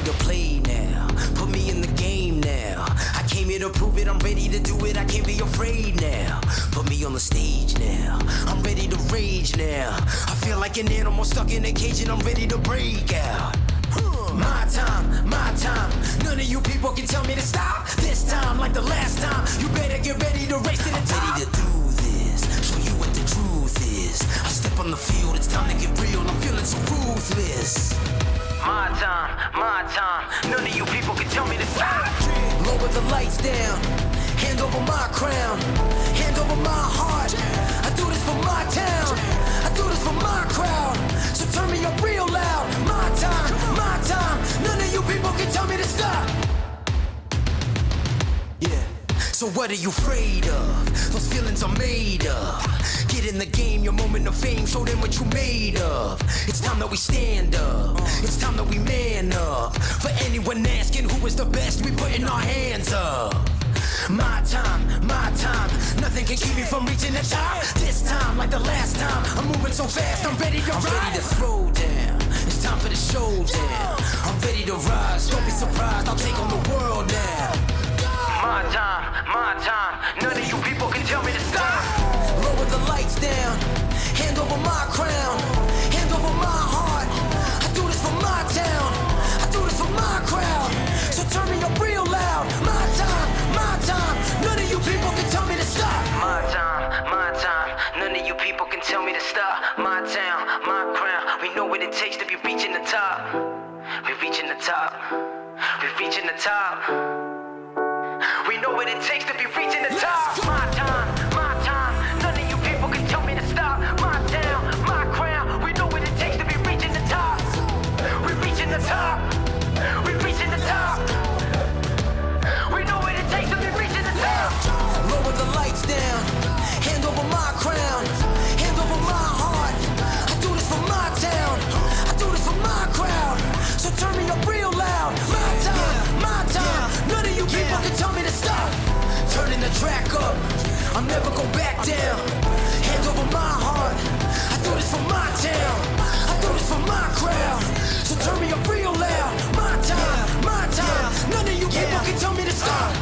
to play now. Put me in the game now. I came here to prove it, I'm ready to do it, I can't be afraid now. Put me on the stage now, I'm ready to rage now. I feel like an animal stuck in a cage and I'm ready to break out. My time, none of you people can tell me to stop. This time, like the last time, you better get ready to race to the top. I'm ready to do this, show you what the truth is. I step on the field, it's time to get real, I'm feeling so ruthless. My time, none of you people can tell me to stop. Lower the lights down, hand over my crown, hand over my heart. I do this for my town, I do this for my crowd. So turn me up real loud. My time, none of you people can tell me to stop. Yeah. So what are you afraid of? Those feelings are made up. Get in the game, your moment of fame, show them what you made of. It's time that we stand up, it's time that we man up. For anyone asking who is the best, we putting our hands up. My time, nothing can keep me from reaching the top. This time, like the last time, I'm moving so fast, I'm ready to rise. I'm ready to throw down, it's time for the showdown. I'm ready to rise, don't be surprised, I'll take on the world now. My time, none of you people can tell me to stop. Lower the lights down, hand over my crown, hand over my heart. I do this for my town, I do this for my crowd. So turn me up real loud. My time, none of you people can tell me to stop. My time, none of you people can tell me to stop. My town, my crown, we know what it takes to be reaching the top. We're reaching the top, we're reaching the top. We know what it takes to be reaching the top. My time, none of you people can tell me to stop. My town, my crown, we know what it takes to be reaching the top. We're reaching the top, we're reaching the top. We know what it takes to be reaching the top. Lower the lights down, hand over my crown, hand over my heart. I do this for my town, I do this for my crowd. So turn me up real loud. My time, none of you people can tell me to stop. Turning the track up, I'll never go back down. Hand over my heart, I do this for my town, I do this for my crowd. So turn me up real loud. My time, none of you people can tell me to stop.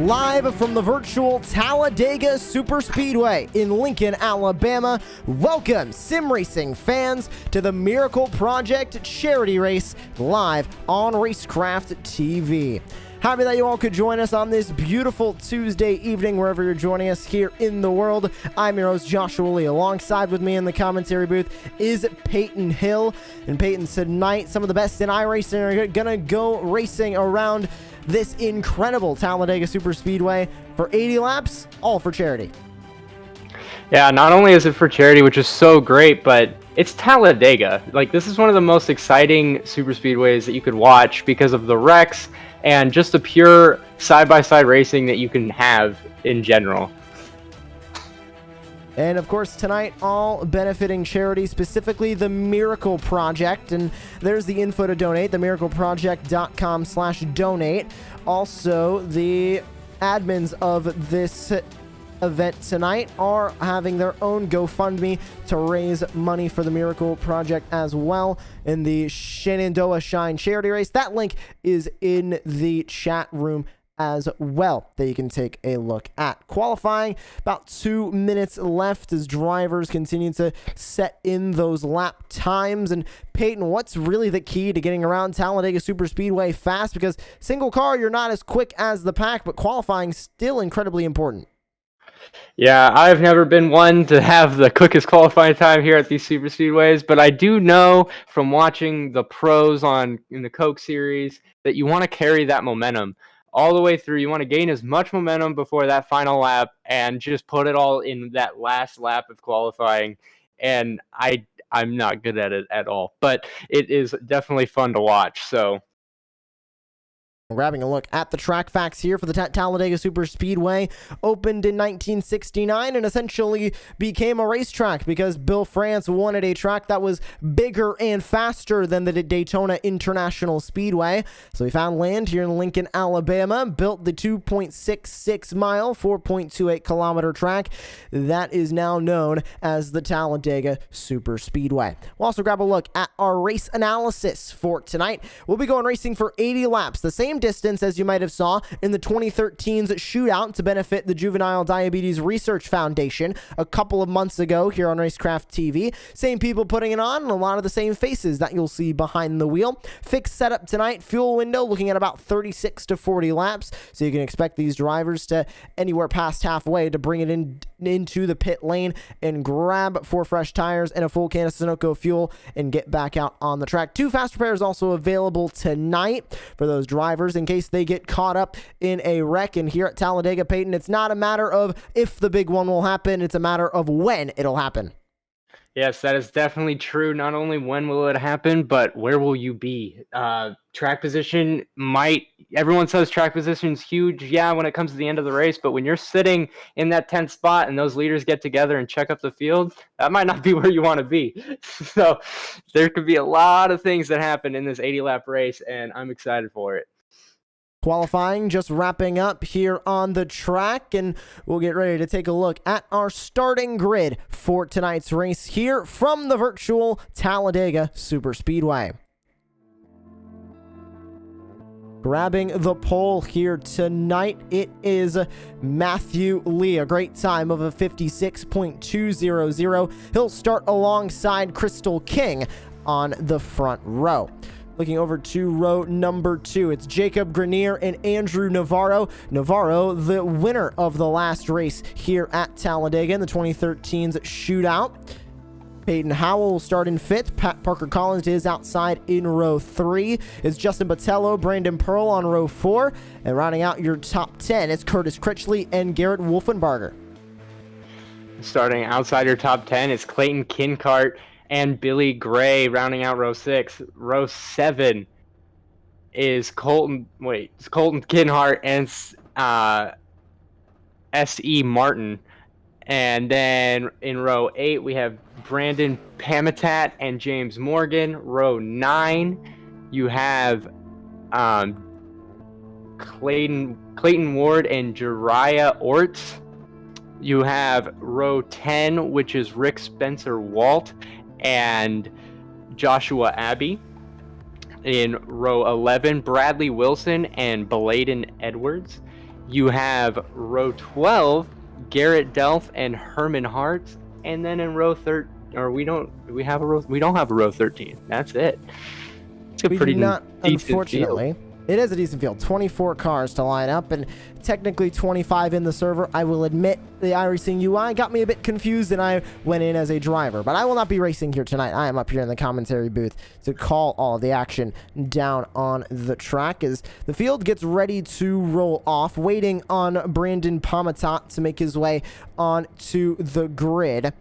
live from the virtual Talladega Superspeedway in Lincoln, Alabama. Welcome, sim racing fans, to the Miracle Project charity race live on Racecraft TV. Happy that you all could join us on this beautiful Tuesday evening, wherever you're joining us here in the world. I'm your host, Joshua Lee. Alongside with me in the commentary booth is Peyton Hill. And Peyton, tonight, some of the best in iRacing are going to go racing around this incredible Talladega Superspeedway for 80 laps, all for charity. Yeah, not only is it for charity, which is so great, but it's Talladega. Like, this is one of the most exciting superspeedways that you could watch because of the wrecks and just the pure side-by-side racing that you can have in general. And of course, tonight, all benefiting charity, specifically the Miracle Project. And there's the info to donate, themiracleproject.com/donate. Also, the admins of this event tonight are having their own GoFundMe to raise money for the Miracle Project as well in the Shenandoah Shine charity race. That link is in the chat room as well that you can take a look at. Qualifying, about 2 minutes left as drivers continue to set in those lap times. And Peyton, what's really the key to getting around Talladega Superspeedway fast? Because single car, you're not as quick as the pack, but qualifying still incredibly important. Yeah, I've never been one to have the quickest qualifying time here at these super speedways, but I do know from watching the pros in the Coke series that you want to carry that momentum all the way through. You want to gain as much momentum before that final lap and just put it all in that last lap of qualifying. And I'm not good at it at all, but it is definitely fun to watch. So grabbing a look at the track facts here for the Talladega Superspeedway. Opened in 1969 and essentially became a racetrack because Bill France wanted a track that was bigger and faster than the Daytona International Speedway. So he found land here in Lincoln, Alabama, built the 2.66 mile, 4.28 kilometer track that is now known as the Talladega Superspeedway. We'll also grab a look at our race analysis for tonight. We'll be going racing for 80 laps, the same distance as you might have saw in the 2013's shootout to benefit the Juvenile Diabetes Research Foundation a couple of months ago here on Racecraft TV. Same people putting it on and a lot of the same faces that you'll see behind the wheel. Fixed setup tonight, fuel window looking at about 36 to 40 laps, so you can expect these drivers to anywhere past halfway to bring it into the pit lane and grab 4 fresh tires and a full can of Sunoco fuel and get back out on the track. 2 fast repairs also available tonight for those drivers in case they get caught up in a wreck. And here at Talladega, Peyton, it's not a matter of if the big one will happen, it's a matter of when it'll happen. yes, that is definitely true. Not only when will it happen, but where will you be? Track position everyone says track position is huge, yeah, when it comes to the end of the race, but when you're sitting in that 10th spot and those leaders get together and check up the field, that might not be where you want to be. So there could be a lot of things that happen in this 80-lap race, and I'm excited for it. Qualifying just wrapping up here on the track, and we'll get ready to take a look at our starting grid for tonight's race here from the virtual Talladega Superspeedway. Grabbing the pole here tonight, it is Matthew Lee, a great time of a 56.200. He'll start alongside Crystal King on the front row. Looking over to row number 2, it's Jacob Grenier and Andrew Navarro. Navarro, the winner of the last race here at Talladega in the 2013's shootout. Peyton Howell will start in 5th. Parker Collins is outside in row 3. It's Justin Botello, Brandon Pearl on row 4. And rounding out your top 10, it's Curtis Critchley and Garrett Wolfenbarger. Starting outside your top 10 is Clayton Kincart and Billy Gray, rounding out row 6. Row 7 is Colton Kinhart and S.E. Martin. And then in row 8, we have Brandon Pamitat and James Morgan. Row 9, you have Clayton Ward and Jariah Orts. You have row 10, which is Rick Spencer Walt and Joshua Abbey. In row 11, Bradley Wilson and Beladen Edwards. you have row 12, Garrett Delph and Herman Hart, and then in row 13, or we don't have a row 13. That's it. It's a We pretty do not, decent unfortunately. field. It is a decent field. 24 cars to line up, and technically 25 in the server. I will admit the iRacing UI got me a bit confused, and I went in as a driver. But I will not be racing here tonight. I am up here in the commentary booth to call all of the action down on the track as the field gets ready to roll off, waiting on Brandon Pomatat to make his way onto the grid.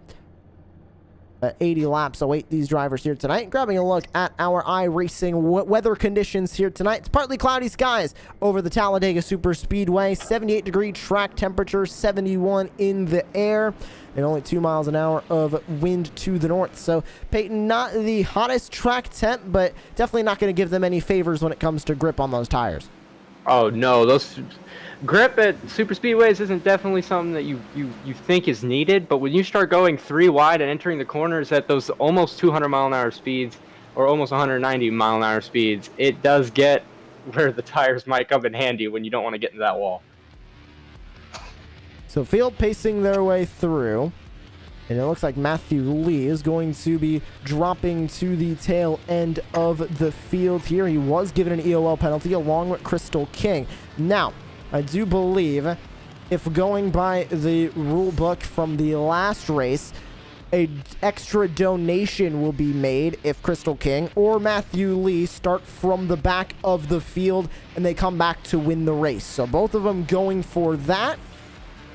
80 laps await these drivers here tonight. Grabbing a look at our iRacing weather conditions here tonight. It's partly cloudy skies over the Talladega Superspeedway. 78-degree track temperature, 71 in the air, and only 2 miles an hour of wind to the north. So, Peyton, not the hottest track temp, but definitely not going to give them any favors when it comes to grip on those tires. Oh no, those grip at super speedways isn't definitely something that you think is needed, but when you start going 3 wide and entering the corners at those almost 200 mile an hour speeds or almost 190 mile an hour speeds, it does get where the tires might come in handy when you don't want to get into that wall. So field pacing their way through. And it looks like Matthew Lee is going to be dropping to the tail end of the field here. He was given an EOL penalty along with Crystal King. Now, I do believe, if going by the rule book from the last race, an extra donation will be made if Crystal King or Matthew Lee start from the back of the field and they come back to win the race. So both of them going for that.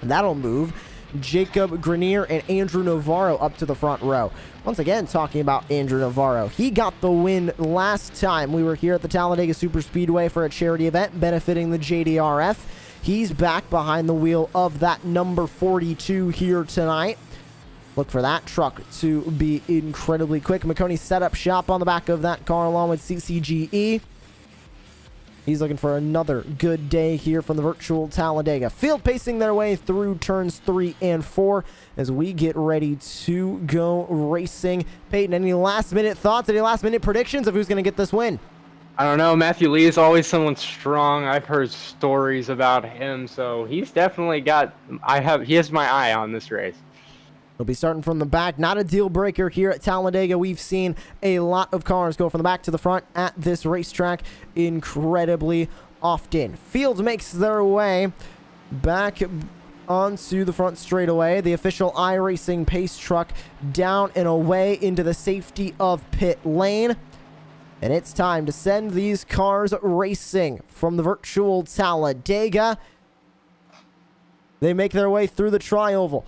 That'll move Jacob Grenier and Andrew Navarro up to the front row. Once again, talking about Andrew Navarro, he got the win last time we were here at the Talladega Superspeedway for a charity event benefiting the JDRF. He's back behind the wheel of that number 42 here tonight. Look for that truck to be incredibly quick. McConey set up shop on the back of that car along with CCGE. He's looking for another good day here from the virtual Talladega. Field pacing their way through turns 3 and 4 as we get ready to go racing. Peyton, any last-minute thoughts, any last-minute predictions of who's going to get this win? I don't know. Matthew Lee is always someone strong. I've heard stories about him, so he's definitely got. He has my eye on this race. He'll be starting from the back. Not a deal breaker here at Talladega. We've seen a lot of cars go from the back to the front at this racetrack incredibly often. Field makes their way back onto the front straightaway. The official iRacing pace truck down and away into the safety of pit lane. And it's time to send these cars racing from the virtual Talladega. They make their way through the tri-oval.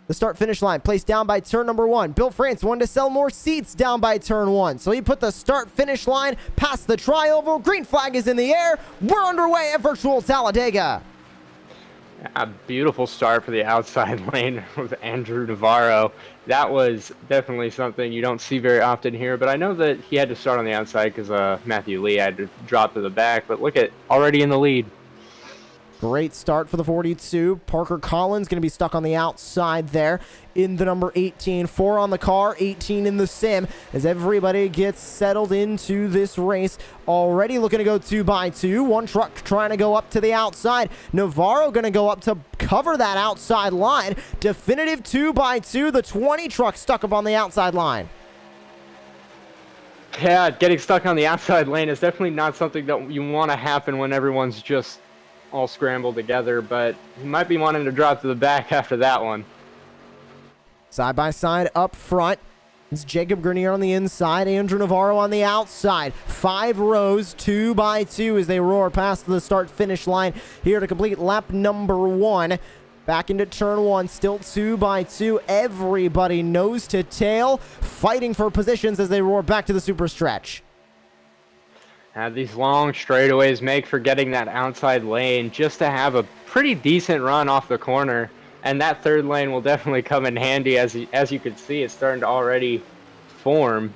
The start-finish line placed down by turn number 1. Bill France wanted to sell more seats down by turn 1. So he put the start-finish line past the tri-oval. Green flag is in the air. We're underway at virtual Talladega. A beautiful start for the outside lane with Andrew Navarro. That was definitely something you don't see very often here, but I know that he had to start on the outside because Matthew Lee had to drop to the back, but look at already in the lead. Great start for the 42. Parker Collins going to be stuck on the outside there in the number 18. 4 on the car, 18 in the sim as everybody gets settled into this race. Already looking to go 2 by 2. One truck trying to go up to the outside. Navarro going to go up to cover that outside line. Definitive 2 by 2. The 20 truck stuck up on the outside line. Yeah, getting stuck on the outside lane is definitely not something that you want to happen when everyone's just all scrambled together, but he might be wanting to drop to the back after that one. Side by side up front. It's Jacob Grenier on the inside, Andrew Navarro on the outside. 5 rows, 2 by 2 as they roar past the start-finish line here to complete lap number 1. Back into turn 1, still 2 by 2. Everybody nose to tail, fighting for positions as they roar back to the super stretch. These long straightaways make for getting that outside lane just to have a pretty decent run off the corner. And that third lane will definitely come in handy as you can see it's starting to already form.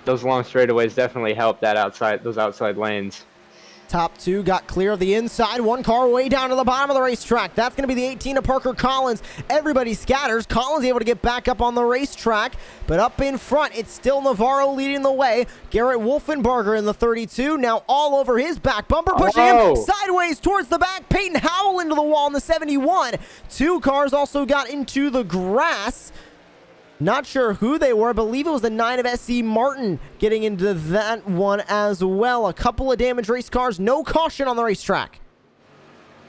Those long straightaways definitely help those outside lanes. Top two got clear of the inside. One car way down to the bottom of the racetrack. That's going to be the 18 of Parker Collins. Everybody scatters. Collins able to get back up on the racetrack, but up in front, it's still Navarro leading the way. Garrett Wolfenbarger in the 32, now all over his back bumper, pushing him sideways towards the back. Peyton Howell into the wall in the 71. Two cars also got into the grass. Not sure who they were. I believe it was the 9 of SC Martin getting into that one as well. A couple of damaged race cars. No caution on the racetrack.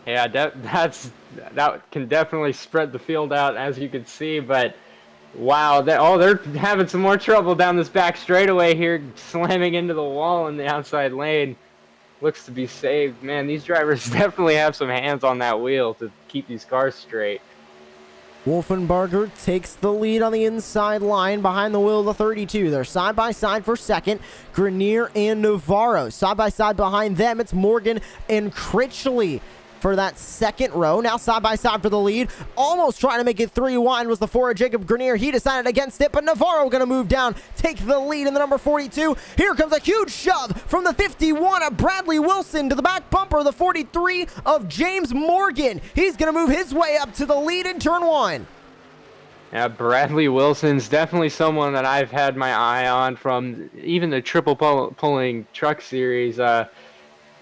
Yeah, that can definitely spread the field out, as you can see. But wow, they're having some more trouble down this back straightaway here, slamming into the wall in the outside lane. Looks to be saved. Man, these drivers definitely have some hands on that wheel to keep these cars straight. Wolfenbarger takes the lead on the inside line behind the wheel of the 32. They're side by side for second. Grenier and Navarro side by side behind them. It's Morgan and Critchley for that second row. Now side by side for the lead. Almost trying to make it 3 wide was the 4 of Jacob Grenier. He decided against it, but Navarro going to move down, take the lead in the number 42. Here comes a huge shove from the 51 of Bradley Wilson to the back bumper of the 43 of James Morgan. He's going to move his way up to the lead in turn 1. Yeah, Bradley Wilson's definitely someone that I've had my eye on from even the triple pulling truck series.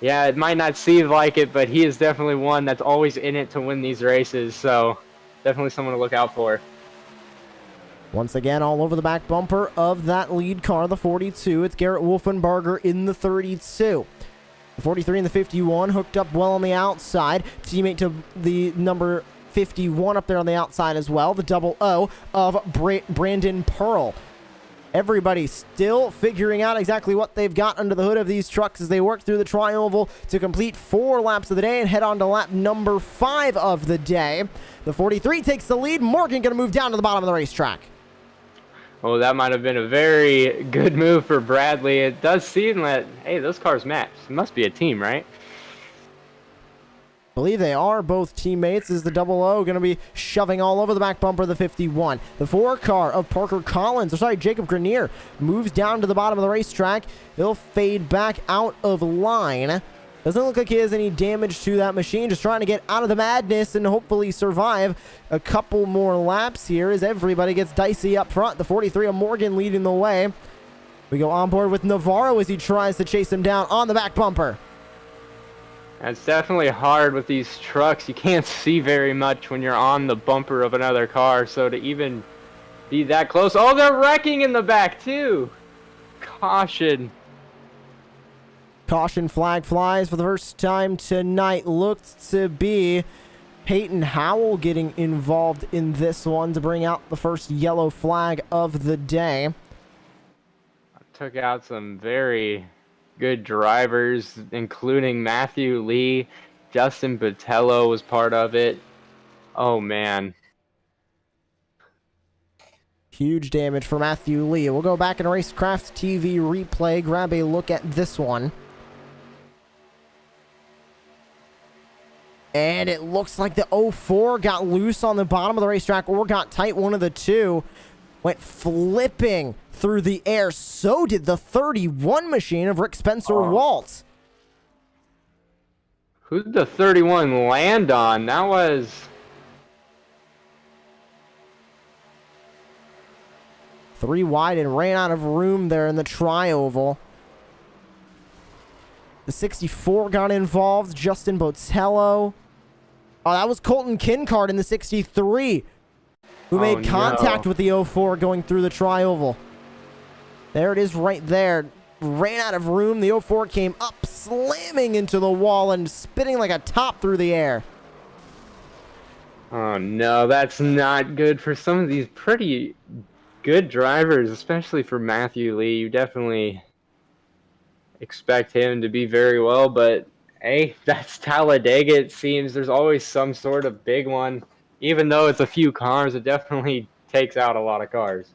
Yeah, it might not seem like it, but he is definitely one that's always in it to win these races. So definitely someone to look out for. Once again, all over the back bumper of that lead car, the 42. It's Garrett Wolfenbarger in the 32. The 43 and the 51 hooked up well on the outside. Teammate to the number 51 up there on the outside as well. The double O of Brandon Pearl. Everybody still figuring out exactly what they've got under the hood of these trucks as they work through the tri-oval to complete 4 laps of the day and head on to lap number 5 of the day. The 43 takes the lead. Morgan going to move down to the bottom of the racetrack. Oh, that might have been a very good move for Bradley. It does seem that, hey, those cars match. It must be a team, right? Believe they are both teammates. Is the double O going to be shoving all over the back bumper of the 51. The 4 car of Parker Collins, Jacob Grenier, moves down to the bottom of the racetrack. He'll fade back out of line. Doesn't look like he has any damage to that machine. Just trying to get out of the madness and hopefully survive a couple more laps here as everybody gets dicey up front. The 43 of Morgan leading the way. We go on board with Navarro as he tries to chase him down on the back bumper. It's definitely hard with these trucks. You can't see very much when you're on the bumper of another car, so to even be that close. Oh, they're wrecking in the back too. Caution. Caution flag flies for the first time tonight. Looked to be Peyton Howell getting involved in this one to bring out the first yellow flag of the day. Took out some very good drivers, including Matthew Lee. Justin Botello was part of it. Oh, man. Huge damage for Matthew Lee. We'll go back in Racecraft TV replay, grab a look at this one. And it looks like the 04 got loose on the bottom of the racetrack or got tight. One of the two went flipping through the air. So did the 31 machine of Rick Spencer Waltz. Who did the 31 land on? That was... 3 wide and ran out of room there in the tri-oval. The 64 got involved. Justin Botello. Oh, that was Colton Kincard in the 63 who made contact with the 04 going through the tri-oval. There it is right there. Ran out of room. The 04 came up, slamming into the wall and spinning like a top through the air. Oh, no, that's not good for some of these pretty good drivers, especially for Matthew Lee. You definitely expect him to be very well, but hey, that's Talladega. It seems there's always some sort of big one. Even though it's a few cars, it definitely takes out a lot of cars.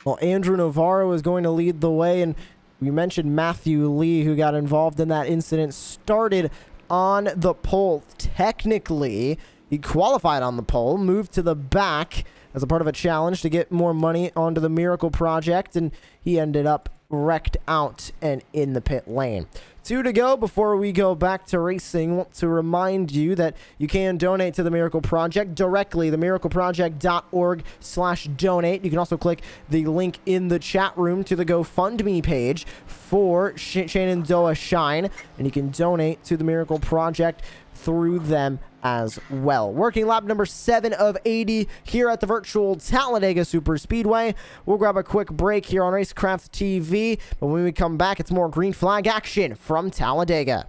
Well, Andrew Navarro is going to lead the way, and we mentioned Matthew Lee, who got involved in that incident, started on the pole. Technically, he qualified on the pole, moved to the back as a part of a challenge to get more money onto the Miracle Project, and he ended up wrecked out and in the pit lane. 2 to go before we go back to racing. Want to remind you that you can donate to the Miracle Project directly, themiracleproject.org/donate. You can also click the link in the chat room to the GoFundMe page for Shenandoah Shine, and you can donate to the Miracle Project through them as well. Working lap number 7 of 80 here at the virtual Talladega Super Speedway. We'll grab a quick break here on Racecraft TV, but when we come back, it's more green flag action from Talladega.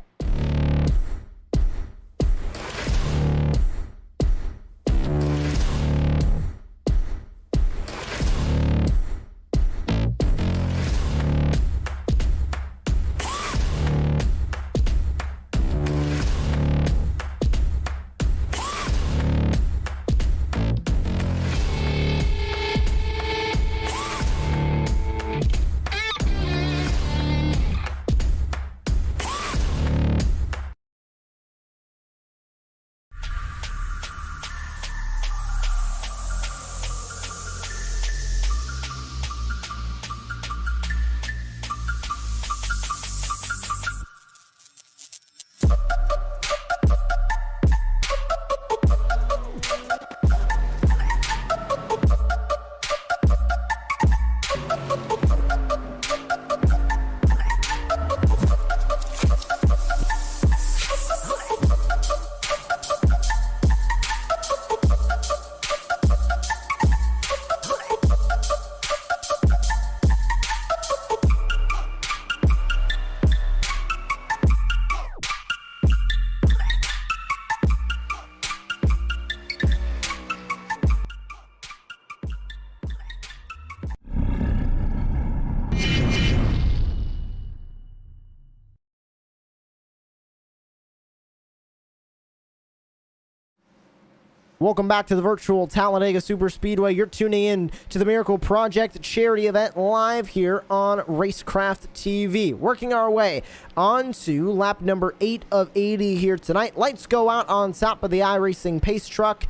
Welcome back to the virtual Talladega Super Speedway. You're tuning in to the Miracle Project charity event live here on Racecraft TV. Working our way on to lap number 8 of 80 here tonight. Lights go out on top of the iRacing pace truck,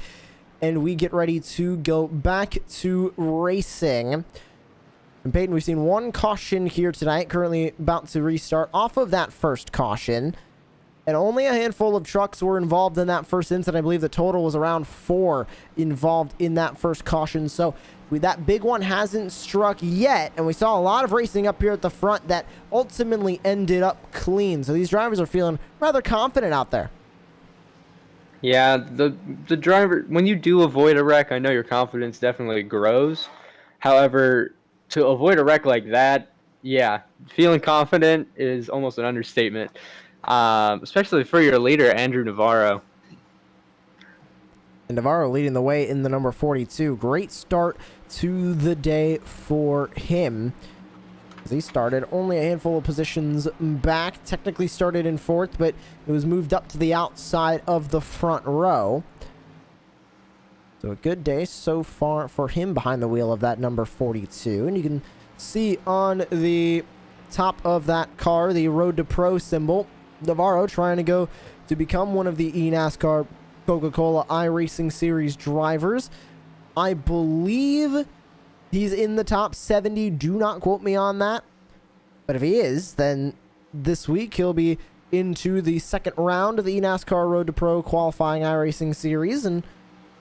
and we get ready to go back to racing. And Peyton, we've seen one caution here tonight, currently about to restart off of that first caution. And only a handful of trucks were involved in that first incident. I believe the total was around 4 involved in that first caution. So that big one hasn't struck yet. And we saw a lot of racing up here at the front that ultimately ended up clean. So these drivers are feeling rather confident out there. Yeah, the driver, when you do avoid a wreck, I know your confidence definitely grows. However, to avoid a wreck like that, yeah, feeling confident is almost an understatement. Especially for your leader, Andrew Navarro. And Navarro leading the way in the number 42. Great start to the day for him. As he started only a handful of positions back. Technically started in 4th, but it was moved up to the outside of the front row. So a good day so far for him behind the wheel of that number 42. And you can see on the top of that car the Road to Pro symbol. Navarro trying to go to become one of the eNASCAR Coca-Cola iRacing Series drivers. I believe he's in the top 70. Do not quote me on that. But if he is, then this week he'll be into the second round of the eNASCAR Road to Pro qualifying iRacing Series. And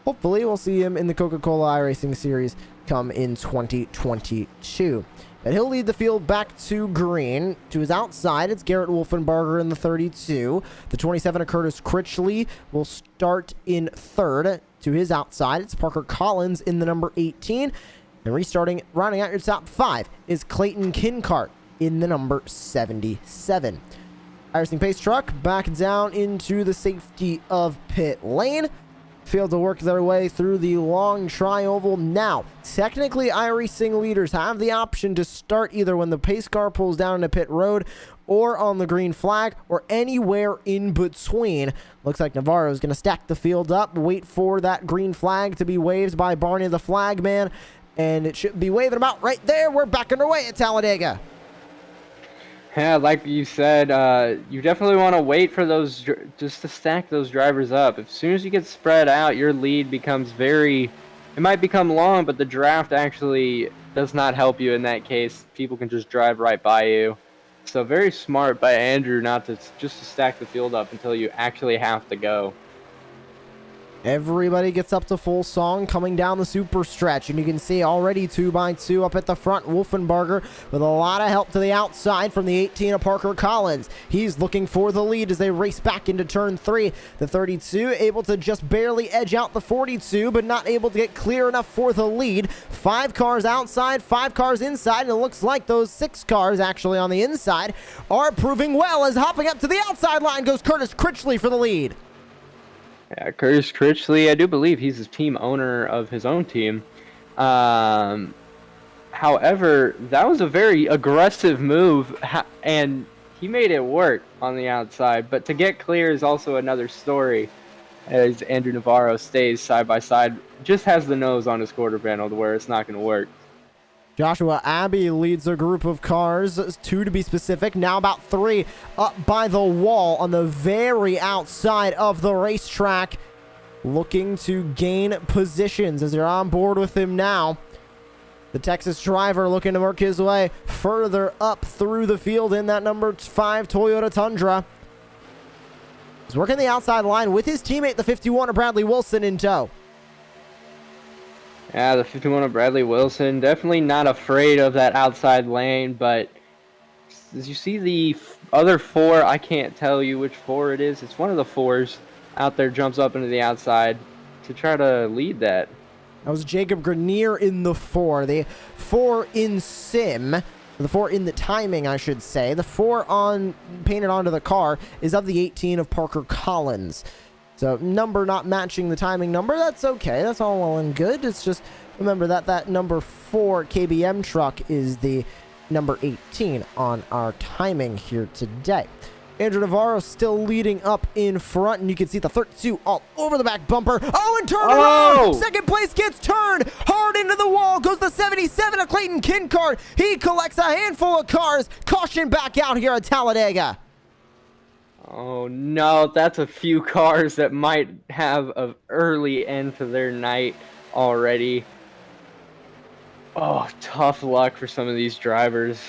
hopefully we'll see him in the Coca-Cola iRacing Series come in 2022. But he'll lead the field back to green. To his outside, it's Garrett Wolfenbarger in the 32. The 27 Curtis Critchley will start in 3rd. To his outside, it's Parker Collins in the number 18. And rounding out your top 5 is Clayton Kincart in the number 77. iRacing pace truck back down into the safety of pit lane. Failed to work their way through the long tri-oval. Now, technically, iRacing leaders have the option to start either when the pace car pulls down into pit road or on the green flag or anywhere in between. Looks like Navarro is going to stack the field up, wait for that green flag to be waved by Barney the Flagman, and it should be waving about right there. We're back underway at Talladega. Yeah, like you said, you definitely want to wait for those, just to stack those drivers up. As soon as you get spread out, your lead becomes very It might become long, but the draft actually does not help you in that case. People can just drive right by you. So very smart by Andrew not to just to stack the field up until you actually have to go. Everybody gets up to full song coming down the super stretch, and you can see already 2x2 up at the front. Wolfenbarger with a lot of help to the outside from the 18 of Parker Collins. He's looking for the lead as they race back into turn 3. The 32 able to just barely edge out the 42, but not able to get clear enough for the lead. 5 cars outside, 5 cars inside, and it looks like those 6 cars actually on the inside are proving well, as hopping up to the outside line goes Curtis Critchley for the lead. Yeah, Curtis Critchley, I do believe he's the team owner of his own team. However, that was a very aggressive move, and he made it work on the outside. But to get clear is also another story, as Andrew Navarro stays side by side, just has the nose on his quarter panel to where it's not going to work. Joshua Abbey leads a group of cars, 2 to be specific, now about 3 up by the wall on the very outside of the racetrack, looking to gain positions as they're on board with him now. The Texas driver looking to work his way further up through the field in that number 5 Toyota Tundra. He's working the outside line with his teammate, the 51 of Bradley Wilson, in tow. Yeah, the 51 of Bradley Wilson, definitely not afraid of that outside lane, but as you see the other 4, I can't tell you which 4 it is. It's one of the 4s out there, jumps up into the outside to try to lead that. That was Jacob Grenier in the 4. The 4 in sim, the 4 in the timing, I should say. The 4 on painted onto the car is of the 18 of Parker Collins. So number not matching the timing number, that's okay. That's all well and good. It's just remember that that number 4 KBM truck is the number 18 on our timing here today. Andrew Navarro still leading up in front, and you can see the 32 all over the back bumper. Oh, and turn around! Second place gets turned hard into the wall. Goes the 77 of Clayton Kincart. He collects a handful of cars. Caution back out here at Talladega. Oh no, that's a few cars that might have an early end to their night already. Oh, tough luck for some of these drivers.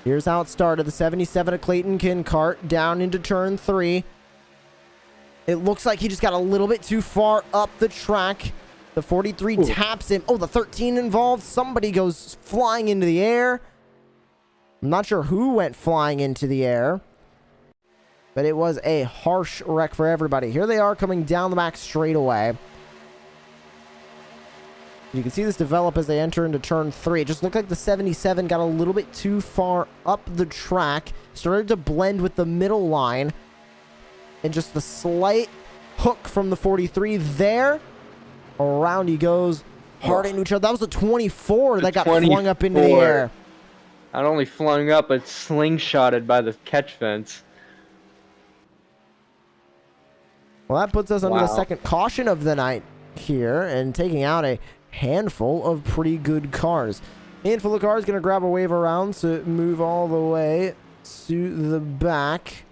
Here's how it started. The 77 of Clayton Kincart down into turn 3. It looks like he just got a little bit too far up the track. The 43 taps him. Oh, the 13 involved. Somebody goes flying into the air. I'm not sure who went flying into the air, but it was a harsh wreck for everybody. Here they are coming down the back straightaway. You can see this develop as they enter into turn 3. It just looked like the 77 got a little bit too far up the track, started to blend with the middle line, and just the slight hook from the 43 there. Around he goes, hard into each other. That was a 24 that got flung up into the air. Not only flung up, but slingshotted by the catch fence. Well, that puts us under the second caution of the night here, and taking out a handful of pretty good cars. Handful of cars going to grab a wave around to move all the way to the back.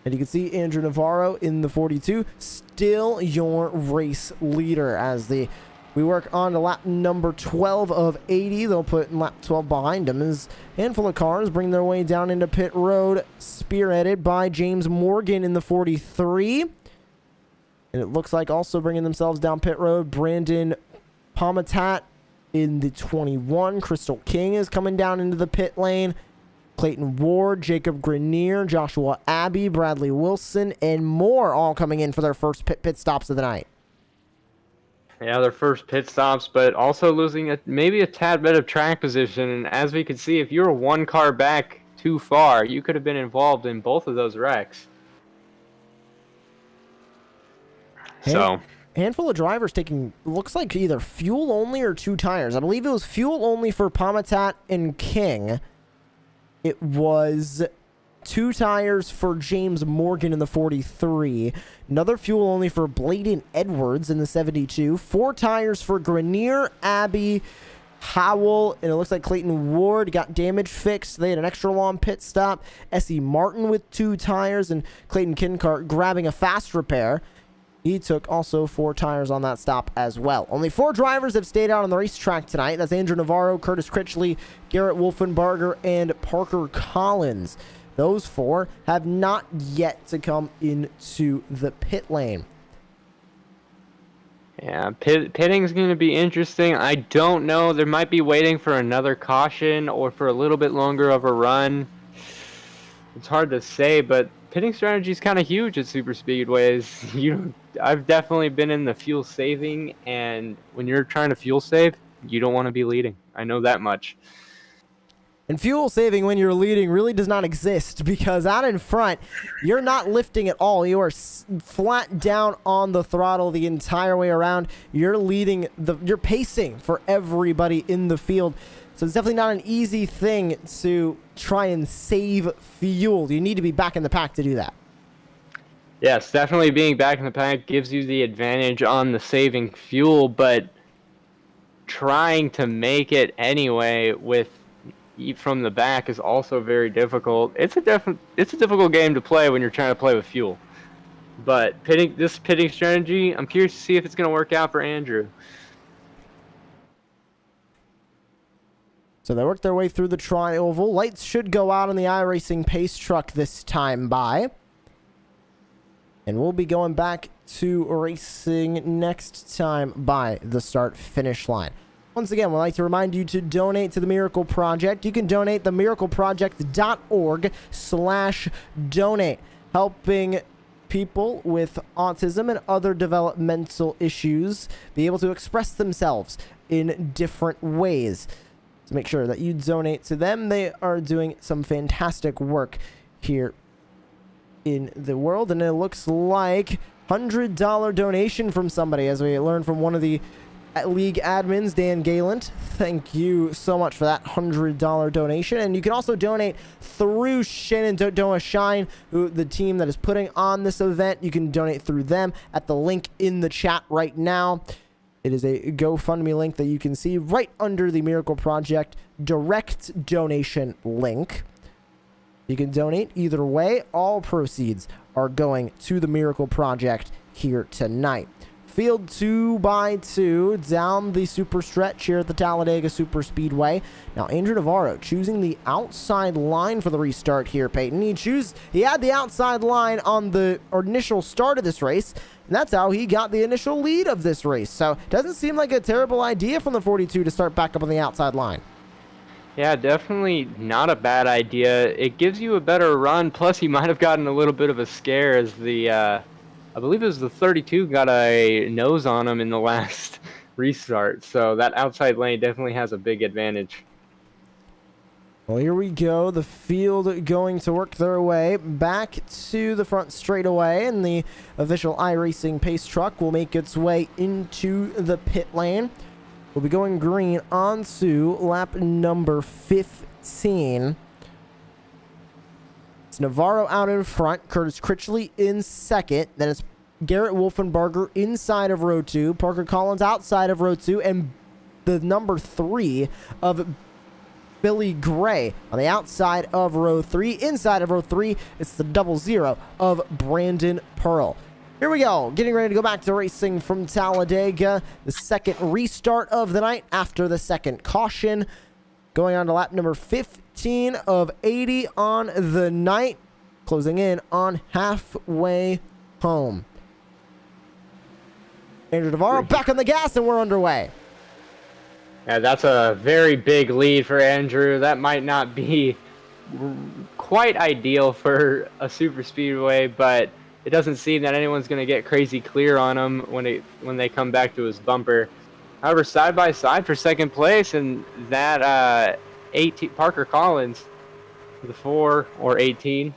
And you can see Andrew Navarro in the 42, still your race leader as we work on to lap number 12 of 80. They'll put lap 12 behind them as a handful of cars bring their way down into pit road, spearheaded by James Morgan in the 43. And it looks like also bringing themselves down pit road, Brandon Pomatat in the 21. Crystal King is coming down into the pit lane. Clayton Ward, Jacob Grenier, Joshua Abbey, Bradley Wilson, and more all coming in for their first pit stops of the night. Yeah, their first pit stops, but also losing maybe a tad bit of track position. And as we could see, if you were one car back too far, you could have been involved in both of those wrecks. Handful of drivers taking, looks like either fuel only or 2 tires. I believe it was fuel only for Pomatat and King. It was 2 tires for James Morgan in the 43. Another fuel only for Bladen Edwards in the 72. 4 tires for Grenier, Abbey, Howell, and it looks like Clayton Ward got damage fixed. They had an extra long pit stop. S.E. Martin with 2 tires, and Clayton Kincart grabbing a fast repair. He took also 4 tires on that stop as well. Only 4 drivers have stayed out on the racetrack tonight. That's Andrew Navarro, Curtis Critchley, Garrett Wolfenbarger, and Parker Collins. Those 4 have not yet to come into the pit lane. Yeah, pitting's going to be interesting. I don't know. There might be waiting for another caution or for a little bit longer of a run. It's hard to say, but pitting strategy is kind of huge at super speedways. I've definitely been in the fuel saving, and when you're trying to fuel save, you don't want to be leading. I know that much. And fuel saving when you're leading really does not exist, because out in front, you're not lifting at all. You are flat down on the throttle the entire way around. You're you're pacing for everybody in the field. So it's definitely not an easy thing to try and save fuel. You need to be back in the pack to do that. Yes, definitely being back in the pack gives you the advantage on the saving fuel, but trying to make it anyway from the back is also very difficult. It's a difficult game to play when you're trying to play with fuel. But this pitting strategy, I'm curious to see if it's going to work out for Andrew. So they work their way through the tri-oval. Lights should go out on the iRacing pace truck this time by. And we'll be going back to racing next time by the start-finish line. Once again, we'd like to remind you to donate to the Miracle Project. You can donate at themiracleproject.org/donate, helping people with autism and other developmental issues be able to express themselves in different ways. So make sure that you donate to them. They are doing some fantastic work here in the world, and it looks like $100 donation from somebody, as we learned from one of the league admins, Dan Galant. Thank you so much for that $100 donation. And you can also donate through Shenandoah Shine, the team that is putting on this event. You can donate through them at the link in the chat right now. It is a GoFundMe link that you can see right under the Miracle Project direct donation link. You can donate either way. All proceeds are going to the Miracle Project here tonight. Field 2x2 down the super stretch here at the Talladega Super Speedway. Now Andrew Navarro choosing the outside line for the restart here, Peyton. He had the outside line on the initial start of this race, and that's how he got the initial lead of this race. So doesn't seem like a terrible idea from the 42 to start back up on the outside line. Yeah, definitely not a bad idea. It gives you a better run, plus he might have gotten a little bit of a scare as I believe it was the 32 got a nose on him in the last restart. So that outside lane definitely has a big advantage. Well, here we go. The field going to work their way back to the front straightaway, and the official iRacing pace truck will make its way into the pit lane. We'll be going green onto lap number 15. It's Navarro out in front, Curtis Critchley in second, then it's Garrett Wolfenbarger inside of row 2, Parker Collins outside of row 2, and the number 3 of Billy Gray on the outside of row 3. Inside of row 3, it's the 00 of Brandon Pearl. Here we go, getting ready to go back to racing from Talladega. The second restart of the night after the second caution. Going on to lap number 15 of 80 on the night. Closing in on halfway home. Andrew Navarro back on the gas, and we're underway. Yeah, that's a very big lead for Andrew. That might not be quite ideal for a super speedway, but it doesn't seem that anyone's going to get crazy clear on him when they come back to his bumper. However, side by side for second place, and that 18 Parker Collins, the 4 or 18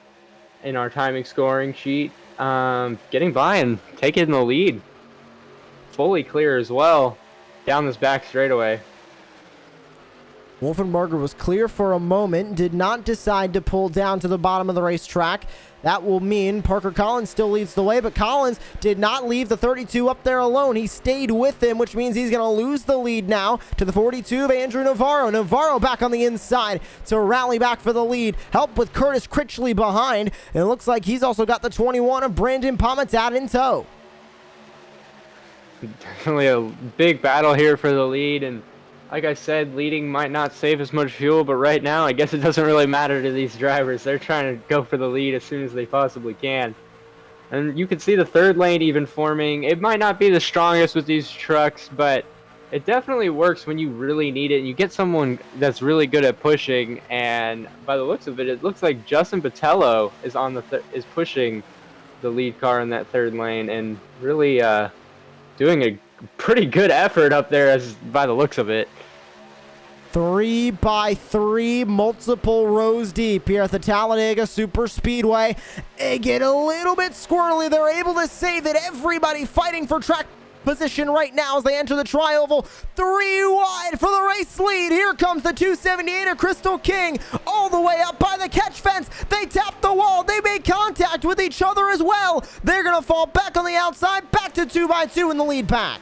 in our timing scoring sheet, getting by and taking the lead. Fully clear as well down this back straightaway. Wolfenbarger was clear for a moment, did not decide to pull down to the bottom of the racetrack. That will mean Parker Collins still leads the way, but Collins did not leave the 32 up there alone. He stayed with him, which means he's going to lose the lead now to the 42 of Andrew Navarro. Navarro back on the inside to rally back for the lead. Help with Curtis Critchley behind. And it looks like he's also got the 21 of Brandon Pomatat in tow. Definitely a big battle here for the lead, and like I said, leading might not save as much fuel, but right now I guess it doesn't really matter to these drivers. They're trying to go for the lead as soon as they possibly can. And you can see the third lane even forming. It might not be the strongest with these trucks, but it definitely works when you really need it. And you get someone that's really good at pushing, and by the looks of it, it looks like Justin Botello is on the is pushing the lead car in that third lane, and really doing a pretty good effort up there as by the looks of it. 3 by 3, multiple rows deep here at the Talladega Super Speedway. They get a little bit squirrely. They're able to save it. Everybody fighting for track position right now as they enter the tri-oval. 3 wide for the race lead. Here comes the 278 of Crystal King all the way up by the catch fence. They tap the wall. They make contact with each other as well. They're going to fall back on the outside, back to 2 by 2 in the lead pack.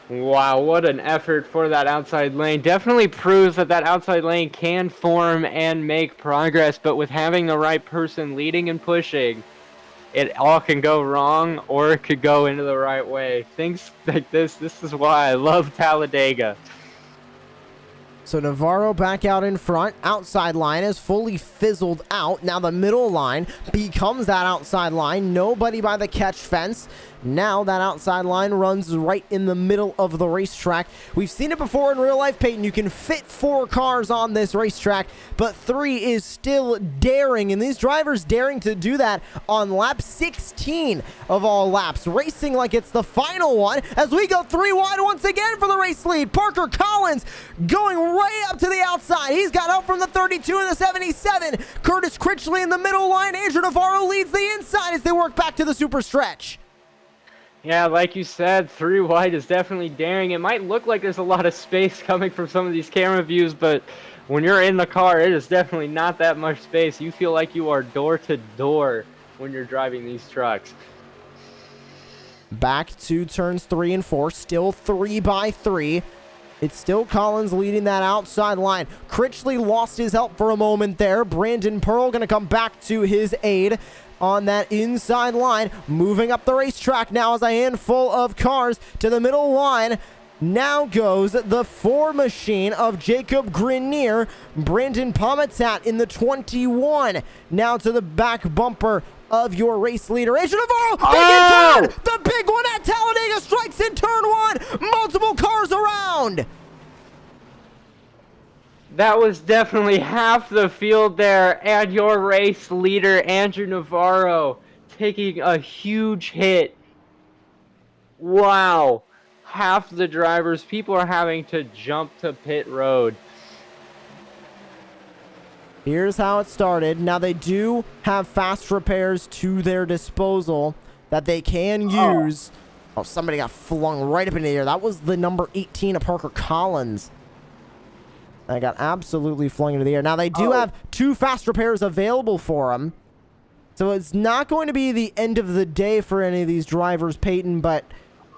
Wow, what an effort for that outside lane. Definitely proves that that outside lane can form and make progress, but with having the right person leading and pushing, it all can go wrong or it could go into the right way. Things like this is why I love Talladega. So Navarro back out in front. Outside line is fully fizzled out. Now the middle line becomes that outside line. Nobody by the catch fence. Now that outside line runs right in the middle of the racetrack. We've seen it before in real life, Peyton. You can fit 4 cars on this racetrack, but 3 is still daring, and these drivers daring to do that on lap 16 of all laps, racing like it's the final one as we go 3 wide once again for the race lead. Parker Collins going right up to the outside. He's got help from the 32 and the 77. Curtis Critchley in the middle line. Andrew Navarro leads the inside as they work back to the super stretch. Yeah, like you said, 3 wide is definitely daring. It might look like there's a lot of space coming from some of these camera views, but when you're in the car, it is definitely not that much space. You feel like you are door to door when you're driving these trucks. Back to turns 3 and 4, still 3 by 3. It's still Collins leading that outside line. Critchley lost his help for a moment there. Brandon Pearl going to come back to his aid on that inside line. Moving up the racetrack now as a handful of cars to the middle line. Now goes the 4 machine of Jacob Grenier. Brandon Pometat in the 21. Now to the back bumper of your race leader, Andrew Navarro. Turn. The big one at Talladega strikes in turn 1. Multiple cars around. That was definitely half the field there, and your race leader, Andrew Navarro, taking a huge hit. Wow. Half the drivers, people are having to jump to pit road. Here's how it started. Now they do have fast repairs to their disposal that they can use. Oh, somebody got flung right up into the air. That was the number 18 of Parker Collins. I got absolutely flung into the air. Now, they do have 2 fast repairs available for them. So it's not going to be the end of the day for any of these drivers, Peyton, but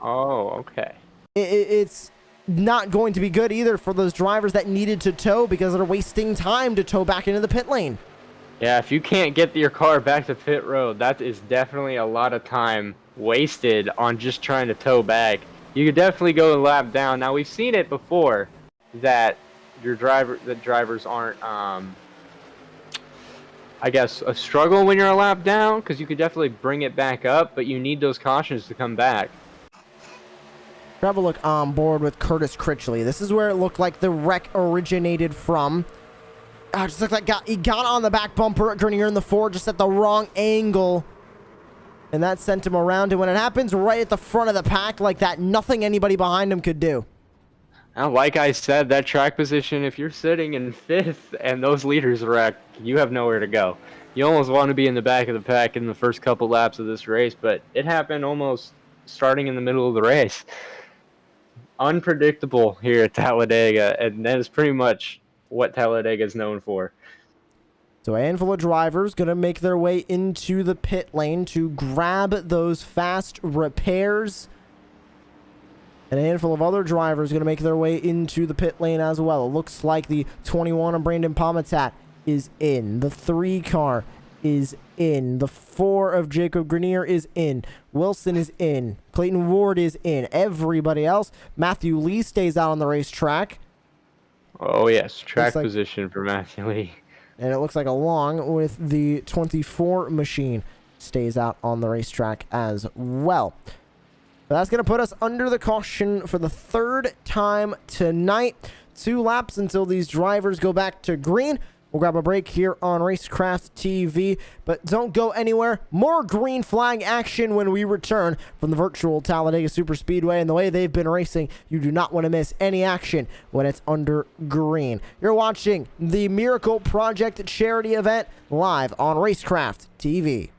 Oh, okay. it's not going to be good either for those drivers that needed to tow because they're wasting time to tow back into the pit lane. Yeah, if you can't get your car back to pit road, that is definitely a lot of time wasted on just trying to tow back. You could definitely go a lap down. Now, we've seen it before that drivers aren't, I guess, a struggle when you're a lap down because you could definitely bring it back up, but you need those cautions to come back. Grab a look on board with Curtis Critchley. This is where it looked like the wreck originated from. Just looked like he got on the back bumper at Grenier in the 4 just at the wrong angle. And that sent him around. And when it happens right at the front of the pack like that, nothing anybody behind him could do. Now, like I said, that track position, if you're sitting in 5th and those leaders wreck, you have nowhere to go. You almost want to be in the back of the pack in the first couple laps of this race, but it happened almost starting in the middle of the race. Unpredictable here at Talladega, and that is pretty much what Talladega is known for. So a handful of drivers going to make their way into the pit lane to grab those fast repairs. And a handful of other drivers going to make their way into the pit lane as well. It looks like the 21 of Brandon Pometat is in. The 3 car is in. The 4 of Jacob Grenier is in. Wilson is in. Clayton Ward is in. Everybody else, Matthew Lee stays out on the racetrack. Oh, yes. Track like, position for Matthew Lee. And it looks like along with the 24 machine stays out on the racetrack as well. But that's going to put us under the caution for the third time tonight. 2 laps until these drivers go back to green. We'll grab a break here on Racecraft TV, but don't go anywhere. More green flag action when we return from the virtual Talladega Superspeedway. And the way they've been racing, you do not want to miss any action when it's under green. You're watching the Miracle Project charity event live on Racecraft TV.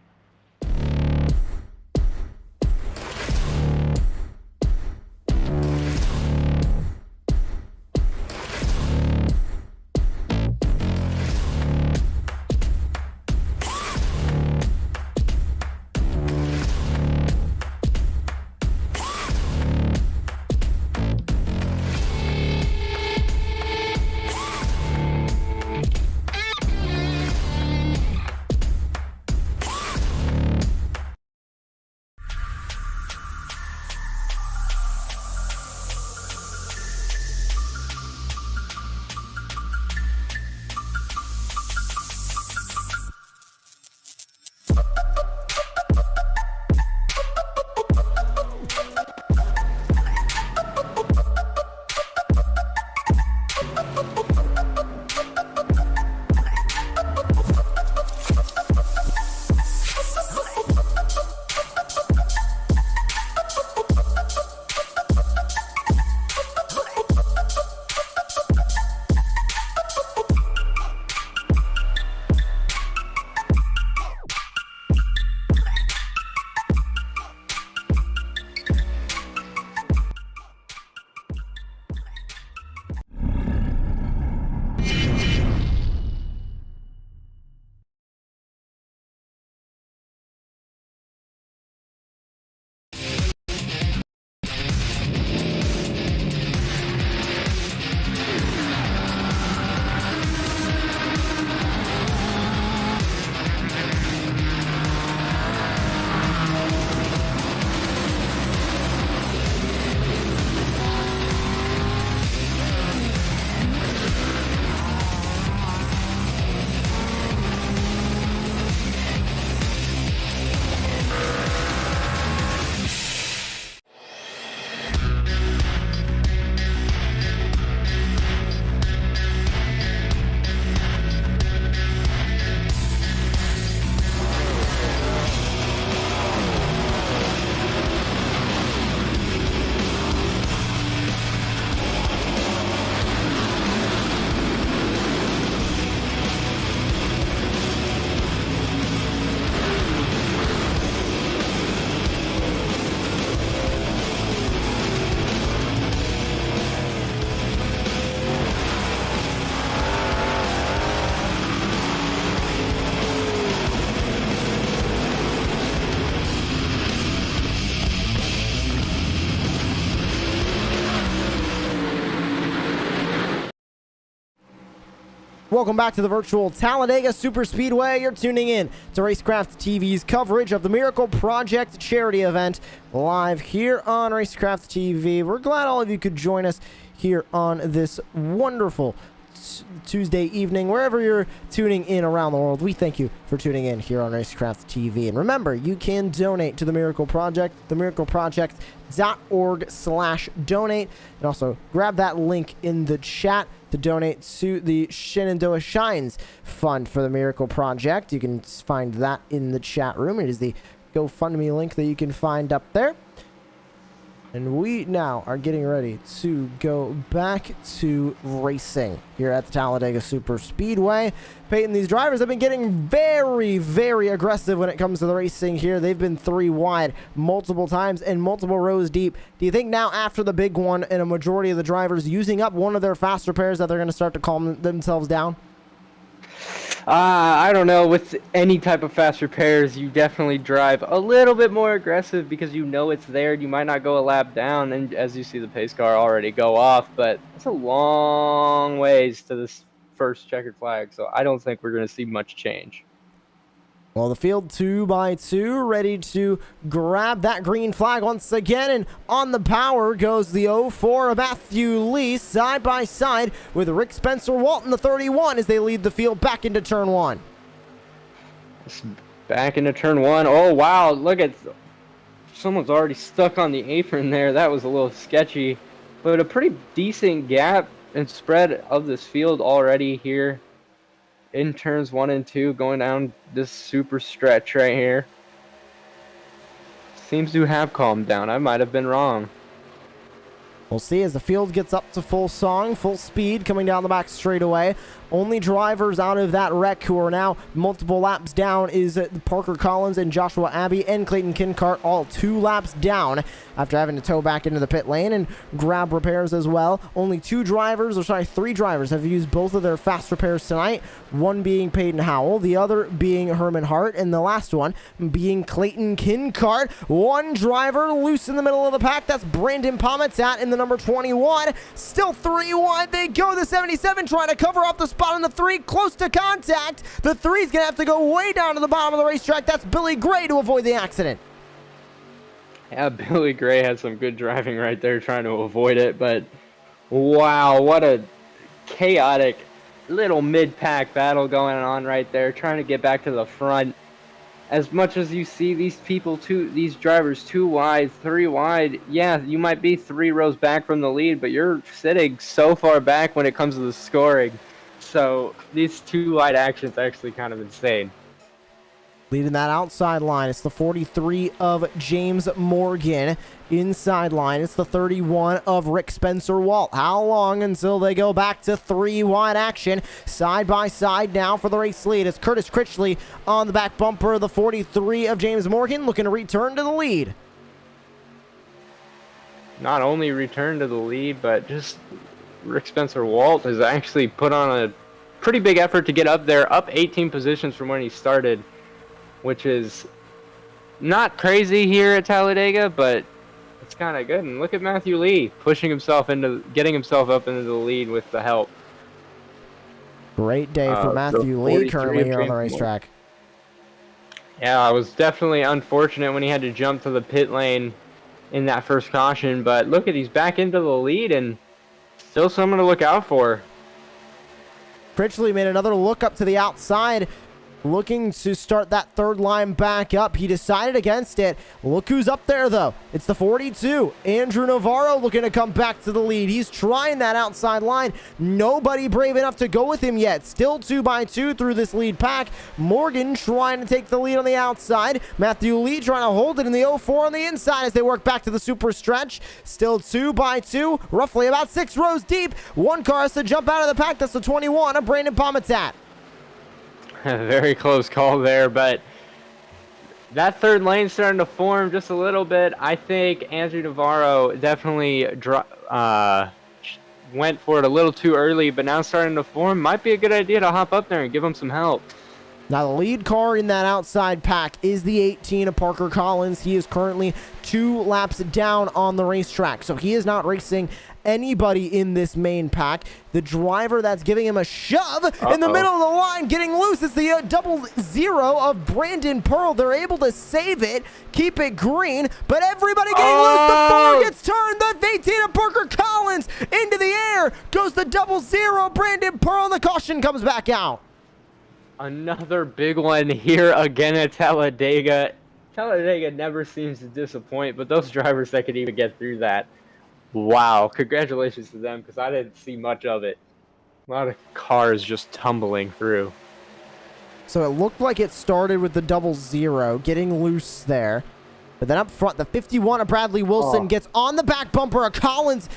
Welcome back to the virtual Talladega Superspeedway. You're tuning in to Racecraft TV's coverage of the Miracle Project charity event live here on Racecraft TV. We're glad all of you could join us here on this wonderful Tuesday evening, wherever you're tuning in around the world. We thank you for tuning in here on Racecraft TV. And remember, you can donate to the Miracle Project, themiracleproject.org/donate. And also grab that link in the chat to donate to the Shenandoah Shines Fund for the Miracle Project. You can find that in the chat room. It is the GoFundMe link that you can find up there. And we now are getting ready to go back to racing here at the Talladega Superspeedway. Peyton, these drivers have been getting very, very aggressive when it comes to the racing here. They've been 3 wide multiple times and multiple rows deep. Do you think now after the big one and a majority of the drivers using up one of their faster pairs that they're going to start to calm themselves down? I don't know. With any type of faster pairs, you definitely drive a little bit more aggressive because you know it's there. You might not go a lap down, and as you see the pace car already go off, but it's a long ways to this first checkered flag, so I don't think we're going to see much change. Well, the field 2x2 ready to grab that green flag once again, and on the power goes the 04 of Matthew Lee side by side with Rick Spencer Walton, the 31, as they lead the field back into turn 1. Back into turn 1. Oh, wow. Look at... Someone's already stuck on the apron there. That was a little sketchy. But a pretty decent gap and spread of this field already here in turns 1 and 2, going down this super stretch right here. Seems to have calmed down. I might have been wrong. We'll see as the field gets up to full song, full speed, coming down the back straightaway. Only drivers out of that wreck who are now multiple laps down is Parker Collins and Joshua Abbey and Clayton Kincart, all 2 laps down after having to tow back into the pit lane and grab repairs as well. Only 3 drivers have used both of their fast repairs tonight, one being Peyton Howell, the other being Herman Hart, and the last one being Clayton Kincart. One driver loose in the middle of the pack, that's Brandon Pometat in the number 21. Still 3 wide, they go. The 77 trying to cover up the spot on the 3, close to contact. The 3's gonna have to go way down to the bottom of the racetrack. That's Billy Gray to avoid the accident. Yeah, Billy Gray had some good driving right there trying to avoid it, but wow, what a chaotic little mid-pack battle going on right there, trying to get back to the front. As much as you see these drivers 2 wide, 3 wide, yeah, you might be 3 rows back from the lead, but you're sitting so far back when it comes to the scoring. So these 2 wide actions are actually kind of insane. Leading that outside line, it's the 43 of James Morgan. Inside line, it's the 31 of Rick Spencer Walt. How long until they go back to 3 wide action? Side by side now for the race lead. It's Curtis Critchley on the back bumper. The 43 of James Morgan looking to return to the lead. Not only return to the lead, but just Rick Spencer Walt has actually put on a pretty big effort to get up there, up 18 positions from when he started, which is not crazy here at Talladega, but it's kind of good. And look at Matthew Lee pushing himself into, getting himself up into the lead with the help. Great day for Matthew Lee currently here on the racetrack. Yeah, it was definitely unfortunate when he had to jump to the pit lane in that first caution, but look at, he's back into the lead and still someone to look out for. Critchley made another look up to the outside, looking to start that 3rd line back up. He decided against it. Look who's up there, though. It's the 42. Andrew Navarro looking to come back to the lead. He's trying that outside line. Nobody brave enough to go with him yet. Still 2x2 through this lead pack. Morgan trying to take the lead on the outside. Matthew Lee trying to hold it in the 04 on the inside as they work back to the super stretch. Still 2x2, roughly about 6 rows deep. One car has to jump out of the pack. That's the 21 of Brandon Pometat. Very close call there, but that 3rd lane starting to form just a little bit. I think Andrew Navarro definitely went for it a little too early, but now starting to form. Might be a good idea to hop up there and give him some help. Now, the lead car in that outside pack is the 18 of Parker Collins. He is currently 2 laps down on the racetrack, so he is not racing anybody in this main pack. The driver that's giving him a shove in the middle of the line, getting loose, is the 00 of Brandon Pearl. They're able to save it, keep it green, but everybody getting loose. The 4 gets turned. The 18 of Parker Collins into the air. Goes the 00 Brandon Pearl, and the caution comes back out. Another big one here again at Talladega. Talladega never seems to disappoint, but those drivers that could even get through that, wow, congratulations to them, because I didn't see much of it. A lot of cars just tumbling through. So it looked like it started with the 00 getting loose there. But then up front, the 51 of Bradley Wilson gets on the back bumper of Collins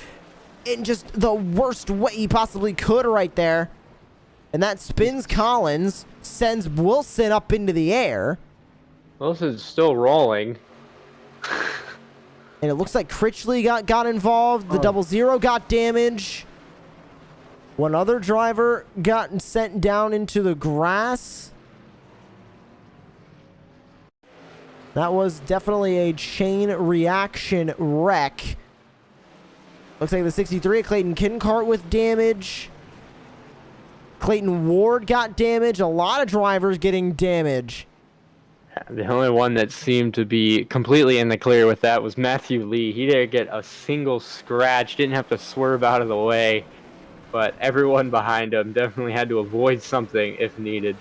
in just the worst way he possibly could right there. And that spins Collins, sends Wilson up into the air. Wilson's still rolling. And it looks like Critchley got involved. The 00 got damage. One other driver got sent down into the grass. That was definitely a chain reaction wreck. Looks like the 63 of Clayton Kincart with damage. Clayton Ward got damage. A lot of drivers getting damage. The only one that seemed to be completely in the clear with that was Matthew Lee. He didn't get a single scratch, didn't have to swerve out of the way, but everyone behind him definitely had to avoid something if needed.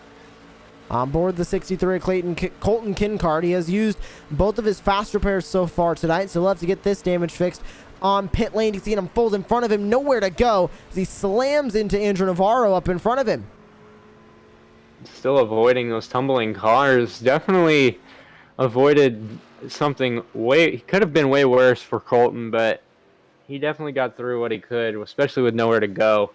On board the 63, Colton Kincard, he has used both of his fast repairs so far tonight, so we'll have to get this damage fixed. On pit lane, you can see him fold in front of him, nowhere to go, as he slams into Andrew Navarro up in front of him. Still avoiding those tumbling cars. Definitely avoided something could have been way worse for Colton, but he definitely got through what he could, especially with nowhere to go.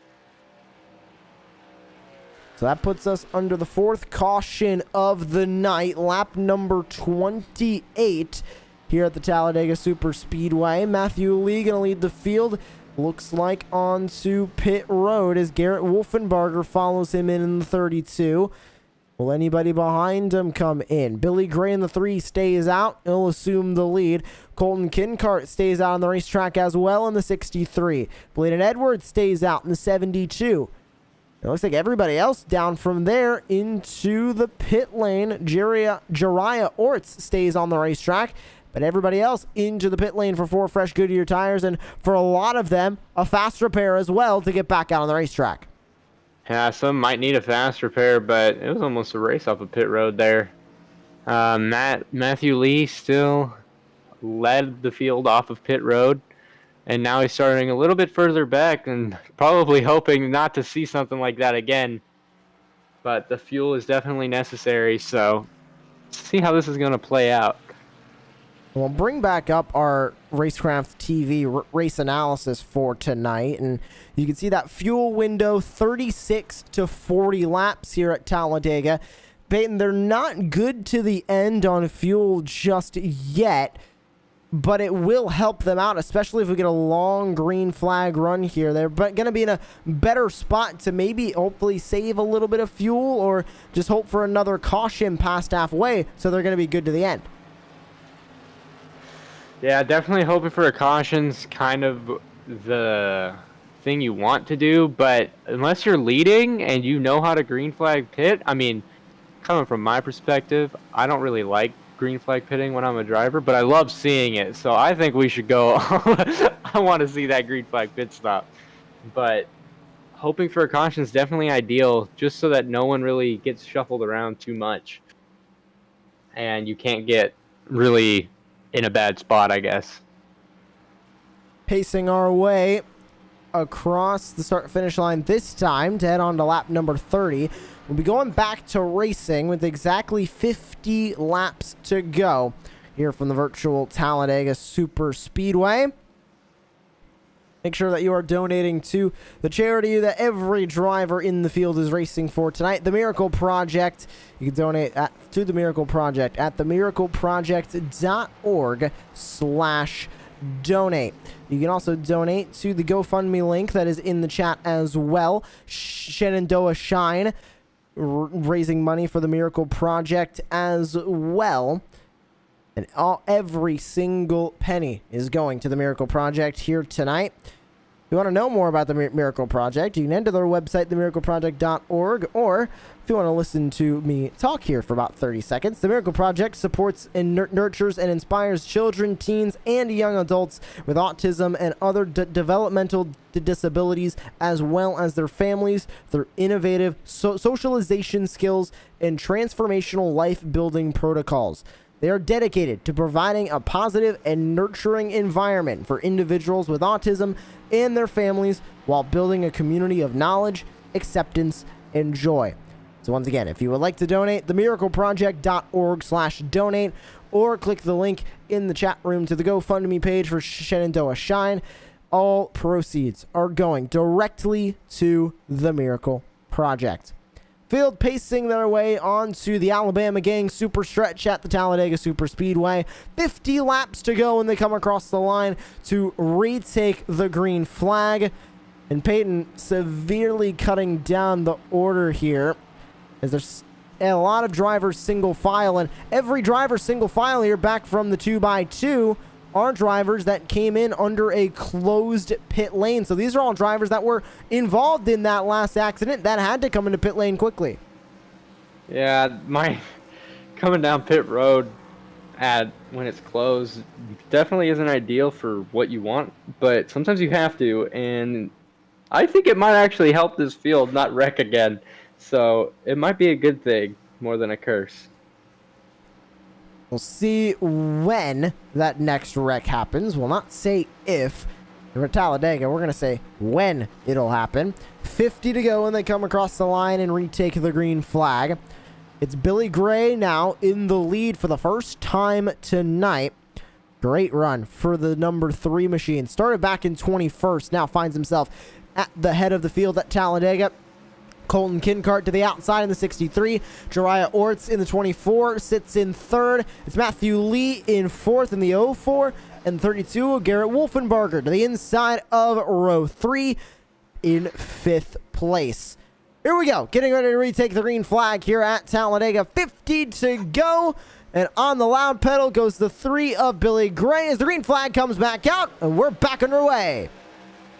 So that puts us under the fourth caution of the night, lap number 28 here at the Talladega Super Speedway. Matthew Lee going to lead the field. Looks like onto pit road as Garrett Wolfenbarger follows him in the 32. Will anybody behind him come in? Billy Gray in the 3 stays out. He'll assume the lead. Colton Kincart stays out on the racetrack as well in the 63. Bladen Edwards stays out in the 72. It looks like everybody else down from there into the pit lane. Jariah Orts stays on the racetrack. But everybody else into the pit lane for 4 fresh Goodyear tires, and for a lot of them, a fast repair as well to get back out on the racetrack. Yeah, some might need a fast repair, but it was almost a race off of pit road there. Matthew Lee still led the field off of pit road, and now he's starting a little bit further back and probably hoping not to see something like that again. But the fuel is definitely necessary, so let's see how this is going to play out. We'll bring back up our Racecraft TV race analysis for tonight, and you can see that fuel window 36 to 40 laps here at Talladega. Peyton, they're not good to the end on fuel just yet, but it will help them out, especially if we get a long green flag run here. They're going to be in a better spot to maybe hopefully save a little bit of fuel or just hope for another caution past halfway, so they're going to be good to the end. Yeah, definitely hoping for a caution's kind of the thing you want to do, but unless you're leading and you know how to green flag pit, I mean, coming from my perspective, I don't really like green flag pitting when I'm a driver, but I love seeing it, so I think we should go. I want to see that green flag pit stop, but hoping for a caution is definitely ideal, just so that no one really gets shuffled around too much, and you can't get really in a bad spot, I guess. Pacing our way across the start-finish line this time to head on to lap number 30. We'll be going back to racing with exactly 50 laps to go here from the virtual Talladega Super Speedway. Make sure that you are donating to the charity that every driver in the field is racing for tonight, the Miracle Project. You can donate to the Miracle Project at themiracleproject.org/donate. You can also donate to the GoFundMe link that is in the chat as well. Shenandoah Shine, raising money for the Miracle Project as well. And every single penny is going to the Miracle Project here tonight. If you want to know more about the Miracle Project, you can enter their website, themiracleproject.org, or if you want to listen to me talk here for about 30 seconds, the Miracle Project supports and nurtures and inspires children, teens, and young adults with autism and other developmental disabilities, as well as their families, through innovative socialization skills and transformational life-building protocols. They are dedicated to providing a positive and nurturing environment for individuals with autism and their families while building a community of knowledge, acceptance, and joy. So once again, if you would like to donate, themiracleproject.org/donate, or click the link in the chat room to the GoFundMe page for Shenandoah Shine. All proceeds are going directly to the Miracle Project. Field pacing their way onto the Alabama Gang Super Stretch at the Talladega Super Speedway. 50 laps to go when they come across the line to retake the green flag. And Peyton severely cutting down the order here, as there's a lot of drivers single file, and every driver single file here back from the 2x2 are drivers that came in under a closed pit lane. So these are all drivers that were involved in that last accident that had to come into pit lane quickly. Yeah, my coming down pit road at when it's closed definitely isn't ideal for what you want, but sometimes you have to, and I think it might actually help this field not wreck again. So it might be a good thing more than a curse. We'll see when that next wreck happens. We'll not say if. For Talladega, we're going to say when it'll happen. 50 to go, and they come across the line and retake the green flag. It's Billy Gray now in the lead for the first time tonight. Great run for the number 3 machine. Started back in 21st, now finds himself at the head of the field at Talladega. Colton Kinkart to the outside in the 63. Jariah Orts in the 24 sits in 3rd. It's Matthew Lee in 4th in the 04. And 32, Garrett Wolfenbarger to the inside of row 3 in 5th place. Here we go, getting ready to retake the green flag here at Talladega. 50 to go, and on the loud pedal goes the 3 of Billy Gray as the green flag comes back out, and we're back underway.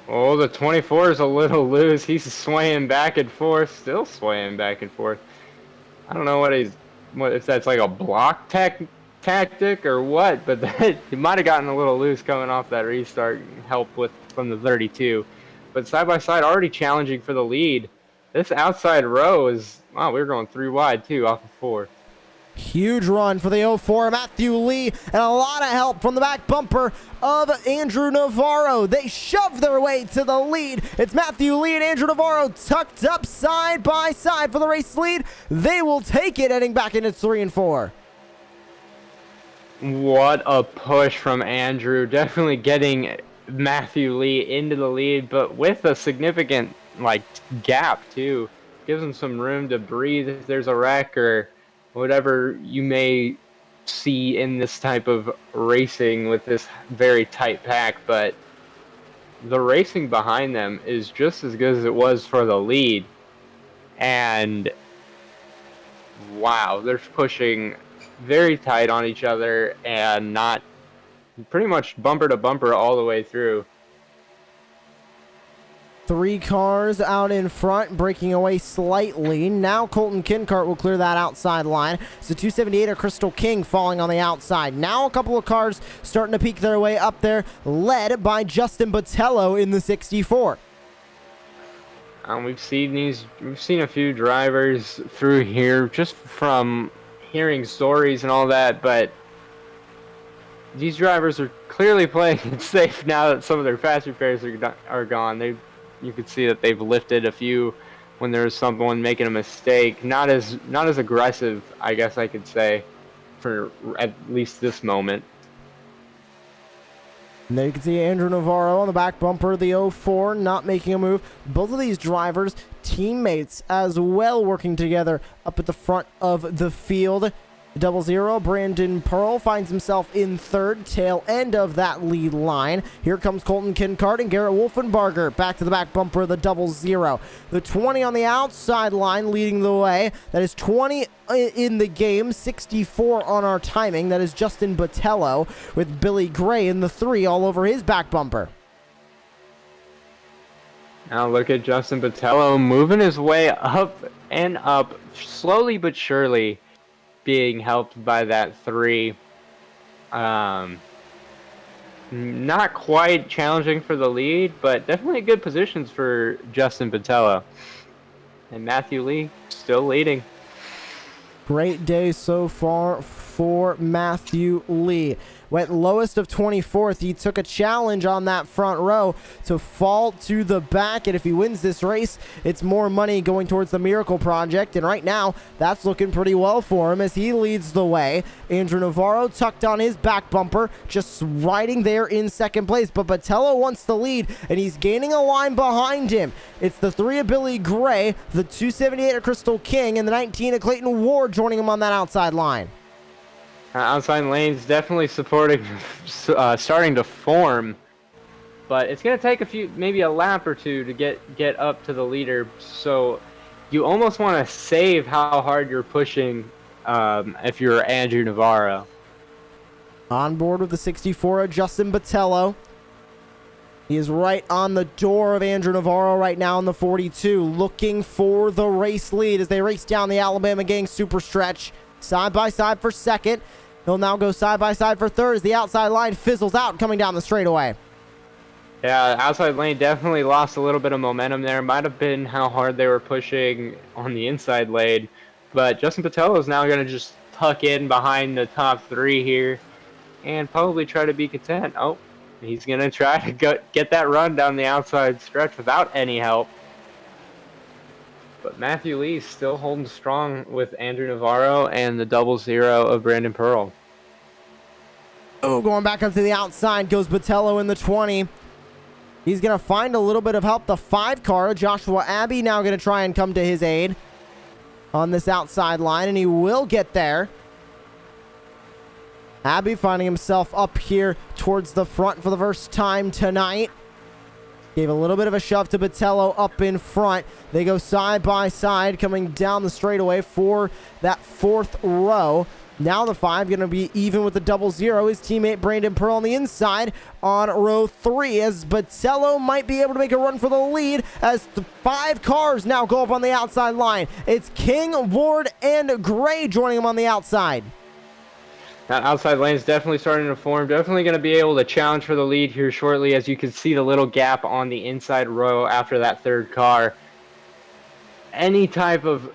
Oh, the 24 is a little loose. He's swaying back and forth, still swaying back and forth. I don't know what if that's like a block tactic or what, but he might have gotten a little loose coming off that restart help from the 32. But side by side, already challenging for the lead. This outside row is, wow, we're going 3 wide too off of 4. Huge run for the 04, Matthew Lee, and a lot of help from the back bumper of Andrew Navarro. They shove their way to the lead. It's Matthew Lee and Andrew Navarro tucked up side by side for the race lead. They will take it heading back into 3 and 4. What a push from Andrew. Definitely getting Matthew Lee into the lead, but with a significant gap too. Gives him some room to breathe if there's a wreck or whatever you may see in this type of racing with this very tight pack. But the racing behind them is just as good as it was for the lead. And wow, they're pushing very tight on each other and not pretty much bumper to bumper all the way through. 3 cars out in front, breaking away slightly. Now Colton Kinkart will clear that outside line. It's the 278 of Crystal King falling on the outside. Now a couple of cars starting to peek their way up there, led by Justin Botello in the 64. We've seen a few drivers through here just from hearing stories and all that, but these drivers are clearly playing it safe now that some of their fast repairs are gone. You could see that they've lifted a few when there's someone making a mistake. Not as aggressive, I guess I could say, for at least this moment. And there you can see Andrew Navarro on the back bumper of the 04, not making a move. Both of these drivers, teammates as well, working together up at the front of the field. 00, Brandon Pearl finds himself in 3rd, tail end of that lead line. Here comes Colton Kinkart and Garrett Wolfenbarger back to the back bumper of the 00. The 20 on the outside line leading the way. That is 20 in the game, 64 on our timing. That is Justin Botello with Billy Gray in the 3 all over his back bumper. Now look at Justin Botello moving his way up and up, slowly but surely, being helped by that 3. Not quite challenging for the lead, but definitely good positions for Justin Botello. And Matthew Lee still leading. Great day so far for Matthew Lee. Went lowest of 24th. He took a challenge on that front row to fall to the back, and if he wins this race, it's more money going towards the Miracle Project, and right now, that's looking pretty well for him as he leads the way. Andrew Navarro tucked on his back bumper, just riding there in 2nd place, but Botello wants the lead, and he's gaining a line behind him. It's the 3 of Billy Gray, the 278 of Crystal King, and the 19 of Clayton Ward joining him on that outside line. Outside lanes definitely starting to form, but it's going to take maybe a lap or two to get up to the leader. So you almost want to save how hard you're pushing if you're Andrew Navarro. On board with the 64, Justin Botello. He is right on the door of Andrew Navarro right now in the 42, looking for the race lead as they race down the Alabama Gang super stretch. side by side for second. He'll now go side by side for third as the outside line fizzles out coming down the straightaway. Yeah, outside lane definitely lost a little bit of momentum there. Might have been how hard they were pushing on the inside lane. But Justin Patello is now going to just tuck in behind the top three here and probably try to be content. Oh, he's going to try to get that run down the outside stretch without any help. But Matthew Lee still holding strong with Andrew Navarro and the 0-0 of Brandon Pearl. Oh, going back up to the outside goes Botello in the 20. He's going to find a little bit of help. The 5 car, Joshua Abbey, now going to try and come to his aid on this outside line, and he will get there. Abbey finding himself up here towards the front for the first time tonight. Gave a little bit of a shove to Botello up in front. They go side by side coming down the straightaway for that 4th row. Now the 5 going to be even with the 0-0. His teammate Brandon Pearl on the inside on row 3 as Botello might be able to make a run for the lead as the 5 cars now go up on the outside line. It's King, Ward, and Gray joining him on the outside. That outside lane is definitely starting to form. Definitely going to be able to challenge for the lead here shortly, as you can see the little gap on the inside row after that 3rd car. Any type of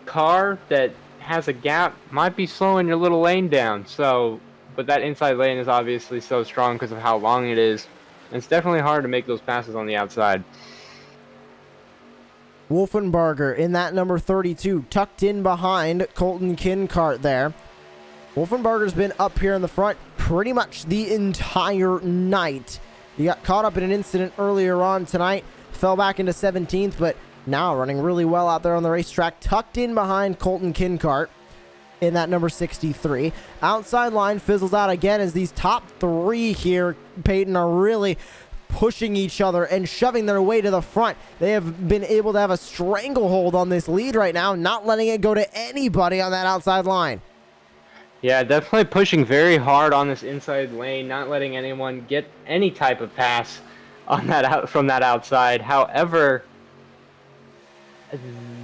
car that has a gap might be slowing your little lane down. But that inside lane is obviously so strong because of how long it is. And it's definitely hard to make those passes on the outside. Wolfenbarger in that number 32, tucked in behind Colton Kincart there. Wolfenbarger's been up here in the front pretty much the entire night. He got caught up in an incident earlier on tonight, fell back into 17th, but now running really well out there on the racetrack, tucked in behind Colton Kincart in that number 63. Outside line fizzles out again as these top 3 here, Peyton, are really pushing each other and shoving their way to the front. They have been able to have a stranglehold on this lead right now, not letting it go to anybody on that outside line. Yeah, definitely pushing very hard on this inside lane, not letting anyone get any type of pass on that from that outside. However,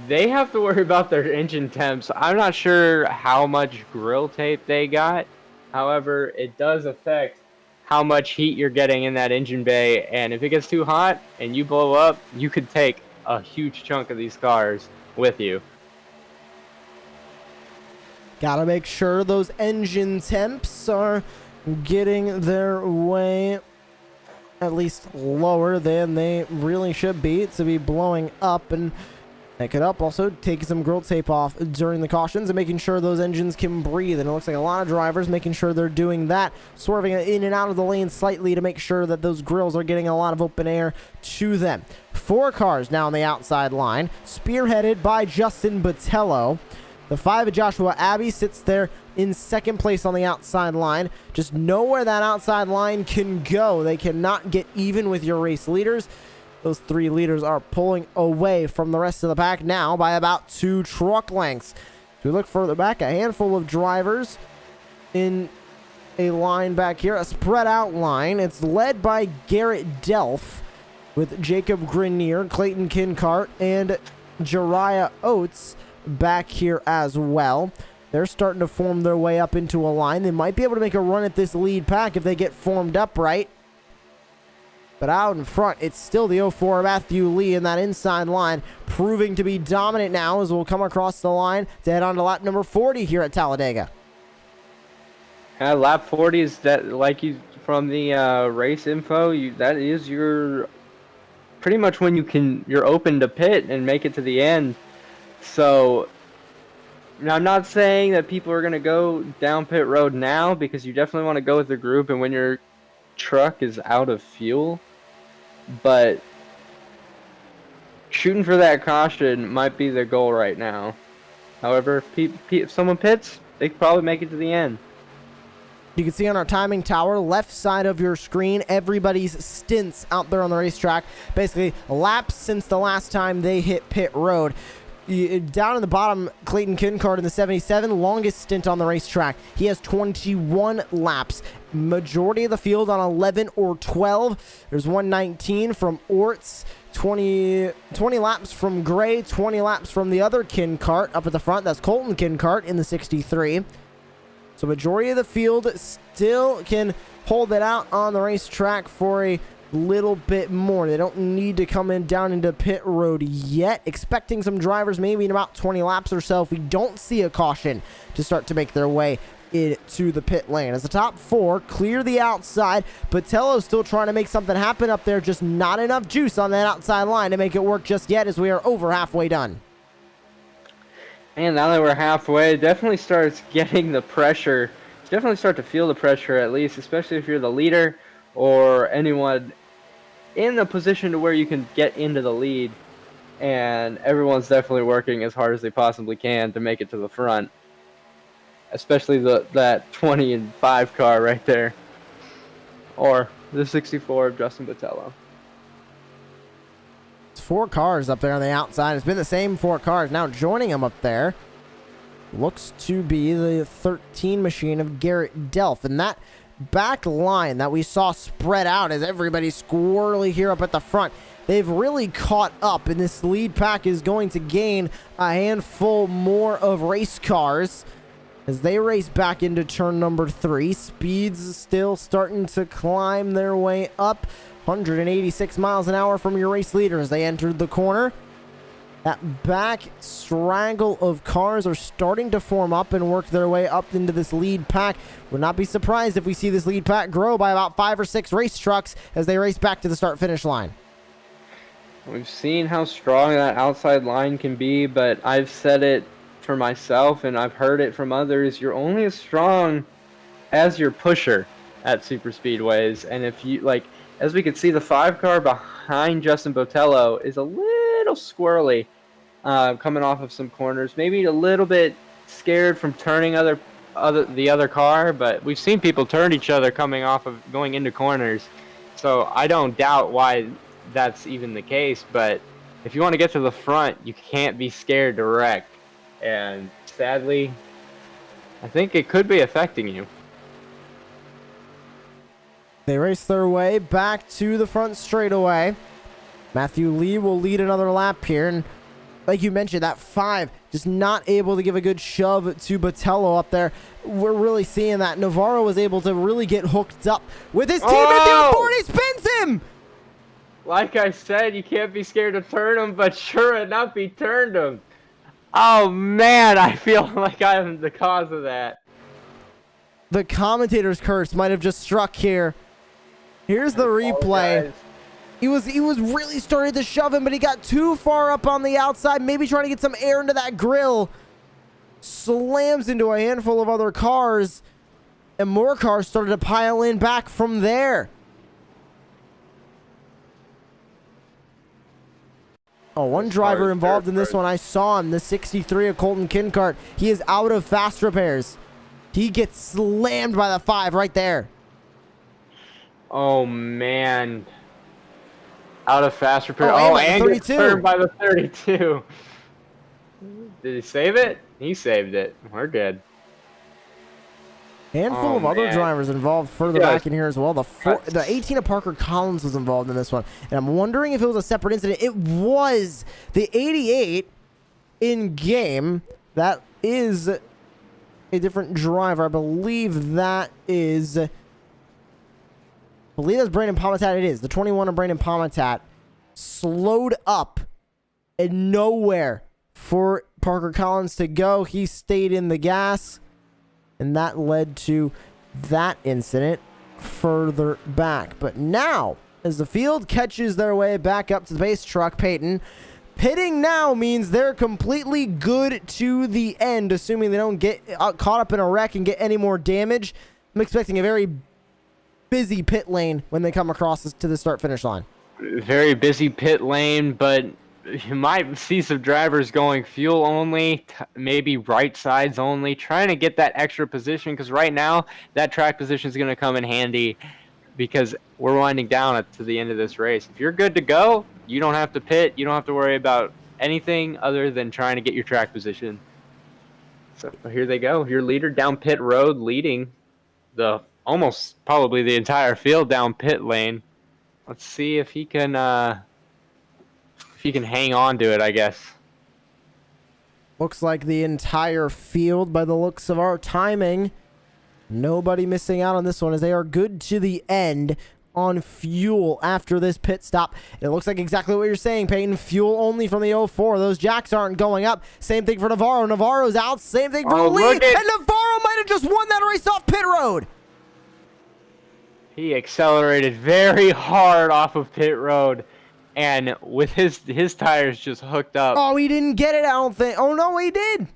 they have to worry about their engine temps. I'm not sure how much grill tape they got. However, it does affect how much heat you're getting in that engine bay. And if it gets too hot and you blow up, you could take a huge chunk of these cars with you. Gotta make sure those engine temps are getting their way at least lower than they really should be to be blowing up, and that could up also taking some grill tape off during the cautions and making sure those engines can breathe. And it looks like a lot of drivers making sure they're doing that, swerving in and out of the lane slightly to make sure that those grills are getting a lot of open air to them. 4 cars now on the outside line, spearheaded by Justin Botello. The 5 of Joshua Abbey sits there in 2nd place on the outside line. Just know where that outside line can go. They cannot get even with your race leaders. Those 3 leaders are pulling away from the rest of the pack now by about 2 truck lengths. If we look further back, a handful of drivers in a line back here, a spread out line. It's led by Garrett Delph with Jacob Grenier, Clayton Kincart, and Jariah Oates back here as well. They're starting to form their way up into a line. They might be able to make a run at this lead pack if they get formed up right. But out in front, it's still the 04 Matthew Lee in that inside line, proving to be dominant now as we'll come across the line to head on to lap number 40 here at Talladega. Lap 40 is that, like you from the race info, that is your pretty much when you're open to pit and make it to the end. So now, I'm not saying that people are going to go down pit road now, because you definitely want to go with the group and when your truck is out of fuel. But shooting for that caution might be the goal right now. However, if someone pits, they could probably make it to the end. You can see on our timing tower, left side of your screen, everybody's stints out there on the racetrack. Basically, laps since the last time they hit pit road. Down in the bottom, Clayton Kincart in the 77, longest stint on the racetrack. He has 21 laps. Majority of the field on 11 or 12. There's 119 from Orts 20 laps from Gray, 20 laps from the other Kincart up at the front. That's Colton Kincart in the 63. So majority of the field still can hold it out on the racetrack for a little bit more. They don't need to come in down into pit road yet. Expecting some drivers maybe in about 20 laps or so if we don't see a caution to start to make their way into the pit lane. As the top four clear the outside, Botello's still trying to make something happen up there, just not enough juice on that outside line to make it work just yet, as we are over halfway done. And now that we're halfway, it definitely starts getting the pressure. You definitely start to feel the pressure, at least, especially if you're the leader or anyone in a position to where you can get into the lead. And everyone's definitely working as hard as they possibly can to make it to the front. Especially that 20 and 5 car right there. Or the 64 of Justin Botello. It's 4 cars up there on the outside. It's been the same 4 cars. Now joining him up there looks to be the 13 machine of Garrett Delph. And that back line that we saw spread out as everybody's squirrely here up at the front, they've really caught up, and this lead pack is going to gain a handful more of race cars as they race back into turn number 3. Speeds still starting to climb their way up. 186 miles an hour from your race leader as they entered the corner. That back straggle of cars are starting to form up and work their way up into this lead pack. Would not be surprised if we see this lead pack grow by about 5 or 6 race trucks as they race back to the start-finish line. We've seen how strong that outside line can be, but I've said it for myself and I've heard it from others. You're only as strong as your pusher at super speedways. And if you, like, as we can see, the 5 car behind Justin Botello is a little squirrely coming off of some corners, maybe a little bit scared from turning the other car, but we've seen people turn each other coming off of going into corners, so I don't doubt why that's even the case. But if you want to get to the front, you can't be scared to wreck, and sadly I think it could be affecting you. They race their way back to the front straightaway. Matthew Lee will lead another lap here, and like you mentioned, that 5 just not able to give a good shove to Botello up there. We're really seeing that Navarro was able to really get hooked up with his team and down he spins him. Like I said, you can't be scared to turn him, but sure enough, he turned him. Oh man, I feel like I'm the cause of that. The commentator's curse might have just struck here. Here's the replay. He was really starting to shove him, but he got too far up on the outside, maybe trying to get some air into that grill. Slams into a handful of other cars, and more cars started to pile in back from there. Oh, one driver involved in this one, I saw him, the 63 of Colton Kincart. He is out of fast repairs. He gets slammed by the 5 right there. Oh man. Out of fast repair. Oh, and gets turned by the 32. Did he save it? He saved it. We're good. Handful of other drivers involved further back in here as well. The 18 of Parker Collins was involved in this one, and I'm wondering if it was a separate incident. It was. The 88 in game. That is a different driver. I believe that is. I believe that's Brandon Pomatat. It is the 21 of Brandon Pomatat. Slowed up and nowhere for Parker Collins to go. He stayed in the gas, and that led to that incident further back. But now, as the field catches their way back up to the base truck, Peyton, pitting now means they're completely good to the end, assuming they don't get caught up in a wreck and get any more damage. I'm expecting a very busy pit lane when they come across to the start-finish line. Very busy pit lane, but you might see some drivers going fuel only, maybe right sides only, trying to get that extra position, because right now that track position is going to come in handy because we're winding down to the end of this race. If you're good to go, you don't have to pit. You don't have to worry about anything other than trying to get your track position. So here they go. Your leader down pit road, leading the almost probably the entire field down pit lane. Let's see if he can if he can hang on to it, I guess. Looks like the entire field, by the looks of our timing, nobody missing out on this one as they are good to the end on fuel after this pit stop. It looks like exactly what you're saying, Peyton. Fuel only from the 04. Those jacks aren't going up. Same thing for Navarro. Navarro's out. Same thing for the lead. And Navarro might have just won that race off pit road. He accelerated very hard off of pit road. And with his tires just hooked up. Oh, he didn't get it, I don't think. Oh, no, he did.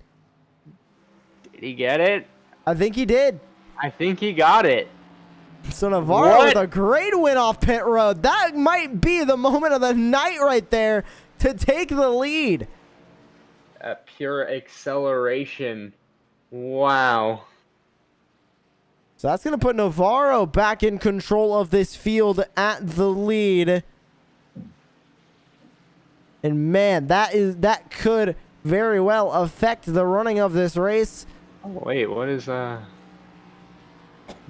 Did he get it? I think he did. I think he got it. So Navarro with a great win off pit road. That might be the moment of the night right there to take the lead. Pure acceleration. Wow. So that's going to put Navarro back in control of this field at the lead. And man, that could very well affect the running of this race. Oh, wait, what is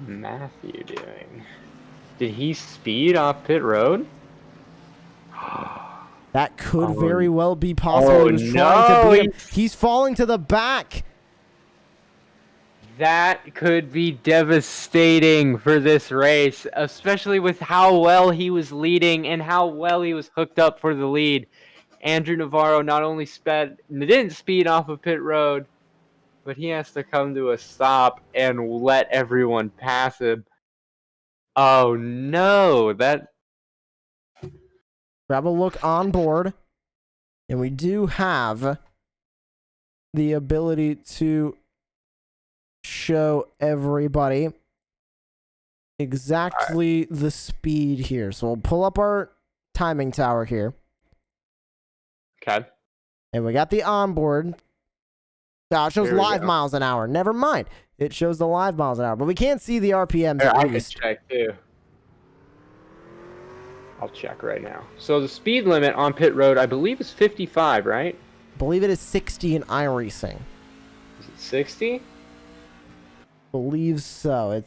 Matthew doing? Did he speed off pit road? That could very well be possible. He's falling to the back. That could be devastating for this race, especially with how well he was leading and how well he was hooked up for the lead. Andrew Navarro not only didn't speed off of pit road, but he has to come to a stop and let everyone pass him. Oh no, Grab a look on board, and we do have the ability to show everybody exactly the speed here. So we'll pull up our timing tower here. Okay. And we got the onboard. No, it shows live miles an hour. Never mind. It shows the live miles an hour, but we can't see the RPMs Here, at I least. can check too. I'll check right now. So the speed limit on pit road, I believe, is 55, right? I believe it is 60 in iRacing. Is it 60? Believe so. I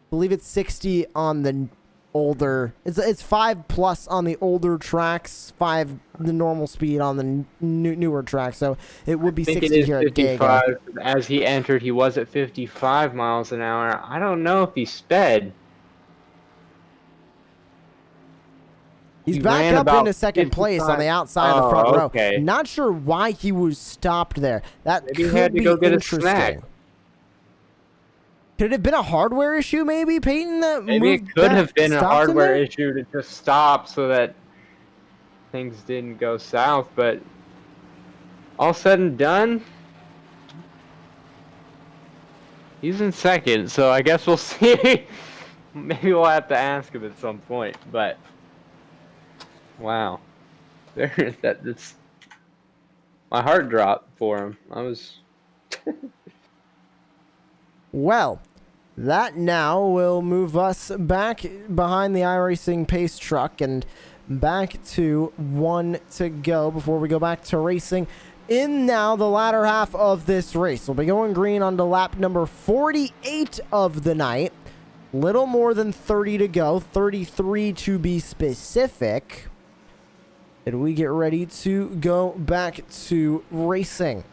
believe it's 60 on the older. It's 5+ on the older tracks, 5 the normal speed on the newer tracks. So it would be 60 here at Dega. As he entered, he was at 55 miles an hour. I don't know if he sped. He's back up into second place on the outside of the front row. Okay. Not sure why he was stopped there. That Maybe could he had to be go get interesting. a snack. Could it have been a hardware issue, maybe, Peyton? Maybe it could have been a hardware issue to just stop so that things didn't go south. But all said and done, he's in second. So I guess we'll see. Maybe we'll have to ask him at some point. But wow, that's my heart dropped for him. I was. Well, that now will move us back behind the iRacing pace truck and back to 1 to go before we go back to racing in now the latter half of this race. We'll be going green on to lap number 48 of the night. Little more than 30 to go, 33 to be specific. And we get ready to go back to racing.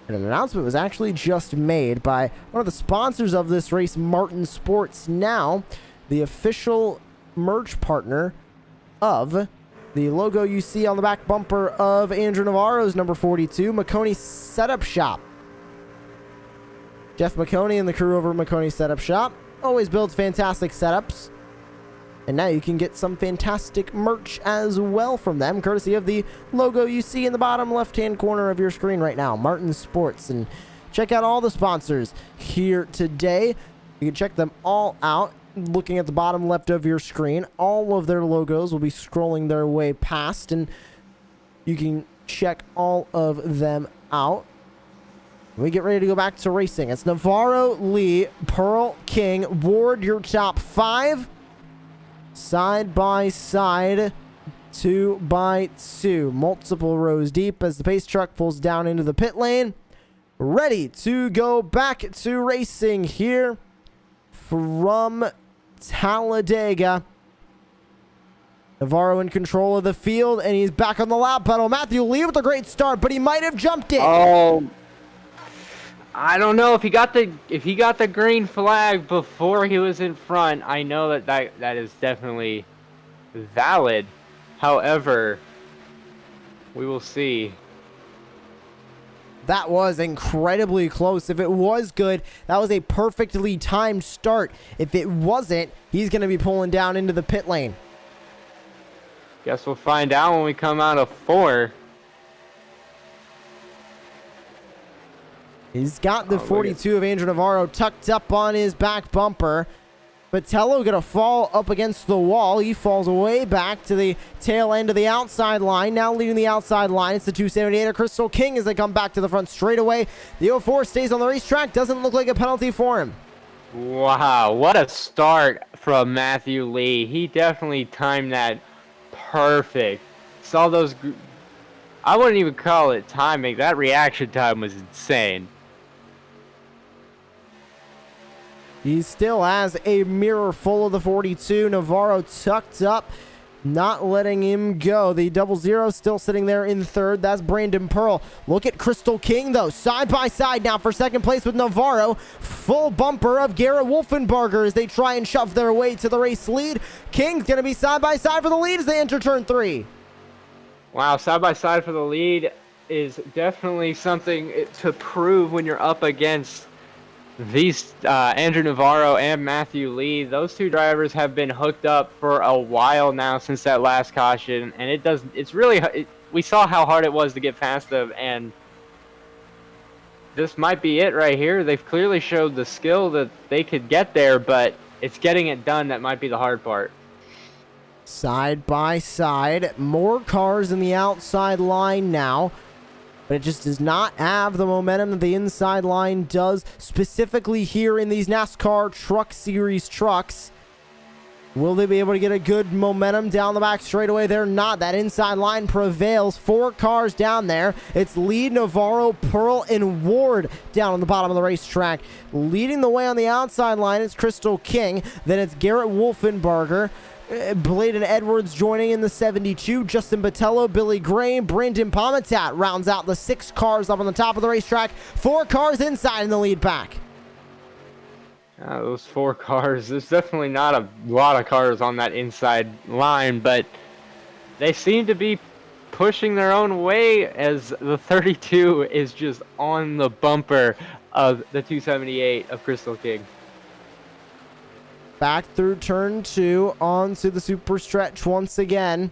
And an announcement was actually just made by one of the sponsors of this race, Martin Sports, now the official merch partner of the logo you see on the back bumper of Andrew Navarro's number 42, McConey Setup Shop. Jeff McConey and the crew over at McConey Setup Shop always builds fantastic setups. And now you can get some fantastic merch as well from them, courtesy of the logo you see in the bottom left-hand corner of your screen right now, Martin Sports. And check out all the sponsors here today. You can check them all out looking at the bottom left of your screen. All of their logos will be scrolling their way past, and you can check all of them out. We get ready to go back to racing. It's Navarro, Lee, Pearl, King, Ward, your top 5. Side by side, 2 by 2, multiple rows deep as the pace truck pulls down into the pit lane. Ready to go back to racing here from Talladega. Navarro in control of the field, and he's back on the lap pedal. Matthew Lee with a great start, but he might have jumped it. Oh, I don't know if he got the green flag before he was in front. I know that is definitely valid. However, we will see. That was incredibly close. If it was good, that was a perfectly timed start. If it wasn't, he's going to be pulling down into the pit lane. Guess we'll find out when we come out of 4. He's got the 42 of Andrew Navarro tucked up on his back bumper. Botello going to fall up against the wall. He falls way back to the tail end of the outside line. Now leading the outside line, it's the 278 of Crystal King as they come back to the front straightaway. The 04 stays on the racetrack. Doesn't look like a penalty for him. Wow, what a start from Matthew Lee. He definitely timed that perfect. Saw those... I wouldn't even call it timing. That reaction time was insane. He still has a mirror full of the 42. Navarro tucked up, not letting him go. The 00 still sitting there in third. That's Brandon Pearl. Look at Crystal King, though. Side by side now for second place with Navarro. Full bumper of Garrett Wolfenbarger as they try and shove their way to the race lead. King's going to be side by side for the lead as they enter turn 3. Wow, side by side for the lead is definitely something to prove when you're up against these Andrew Navarro and Matthew Lee. Those two drivers have been hooked up for a while now since that last caution, and we saw how hard it was to get past them, and this might be it right here. They've clearly showed the skill that they could get there, but it's getting it done that might be the hard part. Side by side, more cars in the outside line now, but it just does not have the momentum that the inside line does, specifically here in these NASCAR Truck Series trucks. Will they be able to get a good momentum down the back straightaway? They're not. That inside line prevails. 4 cars down there. It's Lee, Navarro, Pearl, and Ward down on the bottom of the racetrack. Leading the way on the outside line is Crystal King. Then it's Garrett Wolfenbarger. Bladen Edwards joining in the 72. Justin Botello, Billy Gray, Brandon Pomitat rounds out the 6 cars up on the top of the racetrack. 4 cars inside in the lead pack. Those 4 cars, there's definitely not a lot of cars on that inside line, but they seem to be pushing their own way as the 32 is just on the bumper of the 278 of Crystal King. Back through turn 2 onto the super stretch once again.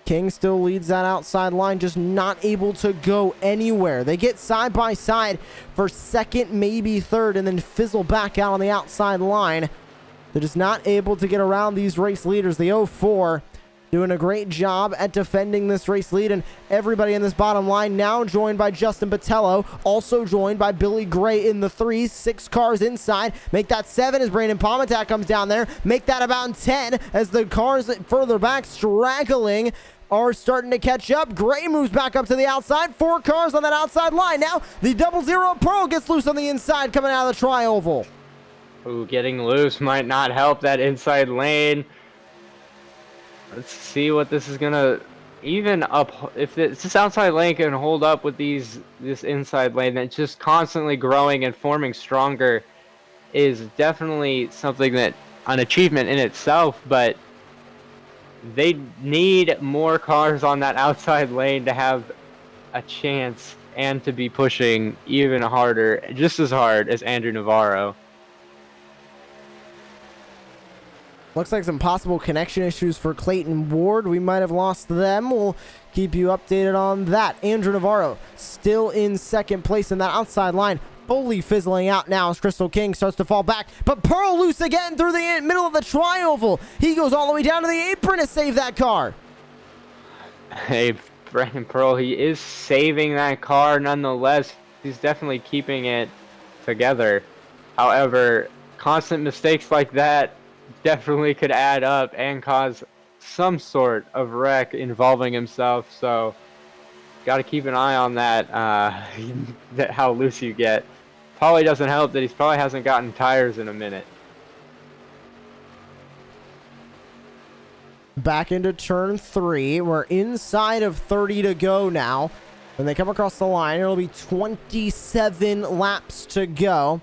King still leads that outside line, just not able to go anywhere. They get side by side for second, maybe third, and then fizzle back out on the outside line. They're just not able to get around these race leaders. The 04 doing a great job at defending this race lead, and everybody in this bottom line now joined by Justin Botello, also joined by Billy Gray in the 3s. 6 cars inside. Make that 7 as Brandon Pomitat comes down there. Make that about 10 as the cars further back straggling are starting to catch up. Gray moves back up to the outside. 4 cars on that outside line. Now the 00 Pro gets loose on the inside coming out of the tri-oval. Ooh, getting loose might not help that inside lane. Let's see what this is gonna even up. If this outside lane can hold up with this inside lane that's just constantly growing and forming stronger, is definitely something that an achievement in itself. But they need more cars on that outside lane to have a chance and to be pushing even harder, just as hard as Andrew Navarro. Looks like some possible connection issues for Clayton Ward. We might have lost them. We'll keep you updated on that. Andrew Navarro still in second place in that outside line. Fully fizzling out now as Crystal King starts to fall back. But Pearl loose again through the middle of the tri-oval. He goes all the way down to the apron to save that car. Hey, Brandon Pearl, he is saving that car nonetheless. He's definitely keeping it together. However, constant mistakes like that definitely could add up and cause some sort of wreck involving himself, so got to keep an eye on that, how loose you get. Probably doesn't help that he probably hasn't gotten tires in a minute. Back into turn 3. We're inside of 30 to go now. When they come across the line, it'll be 27 laps to go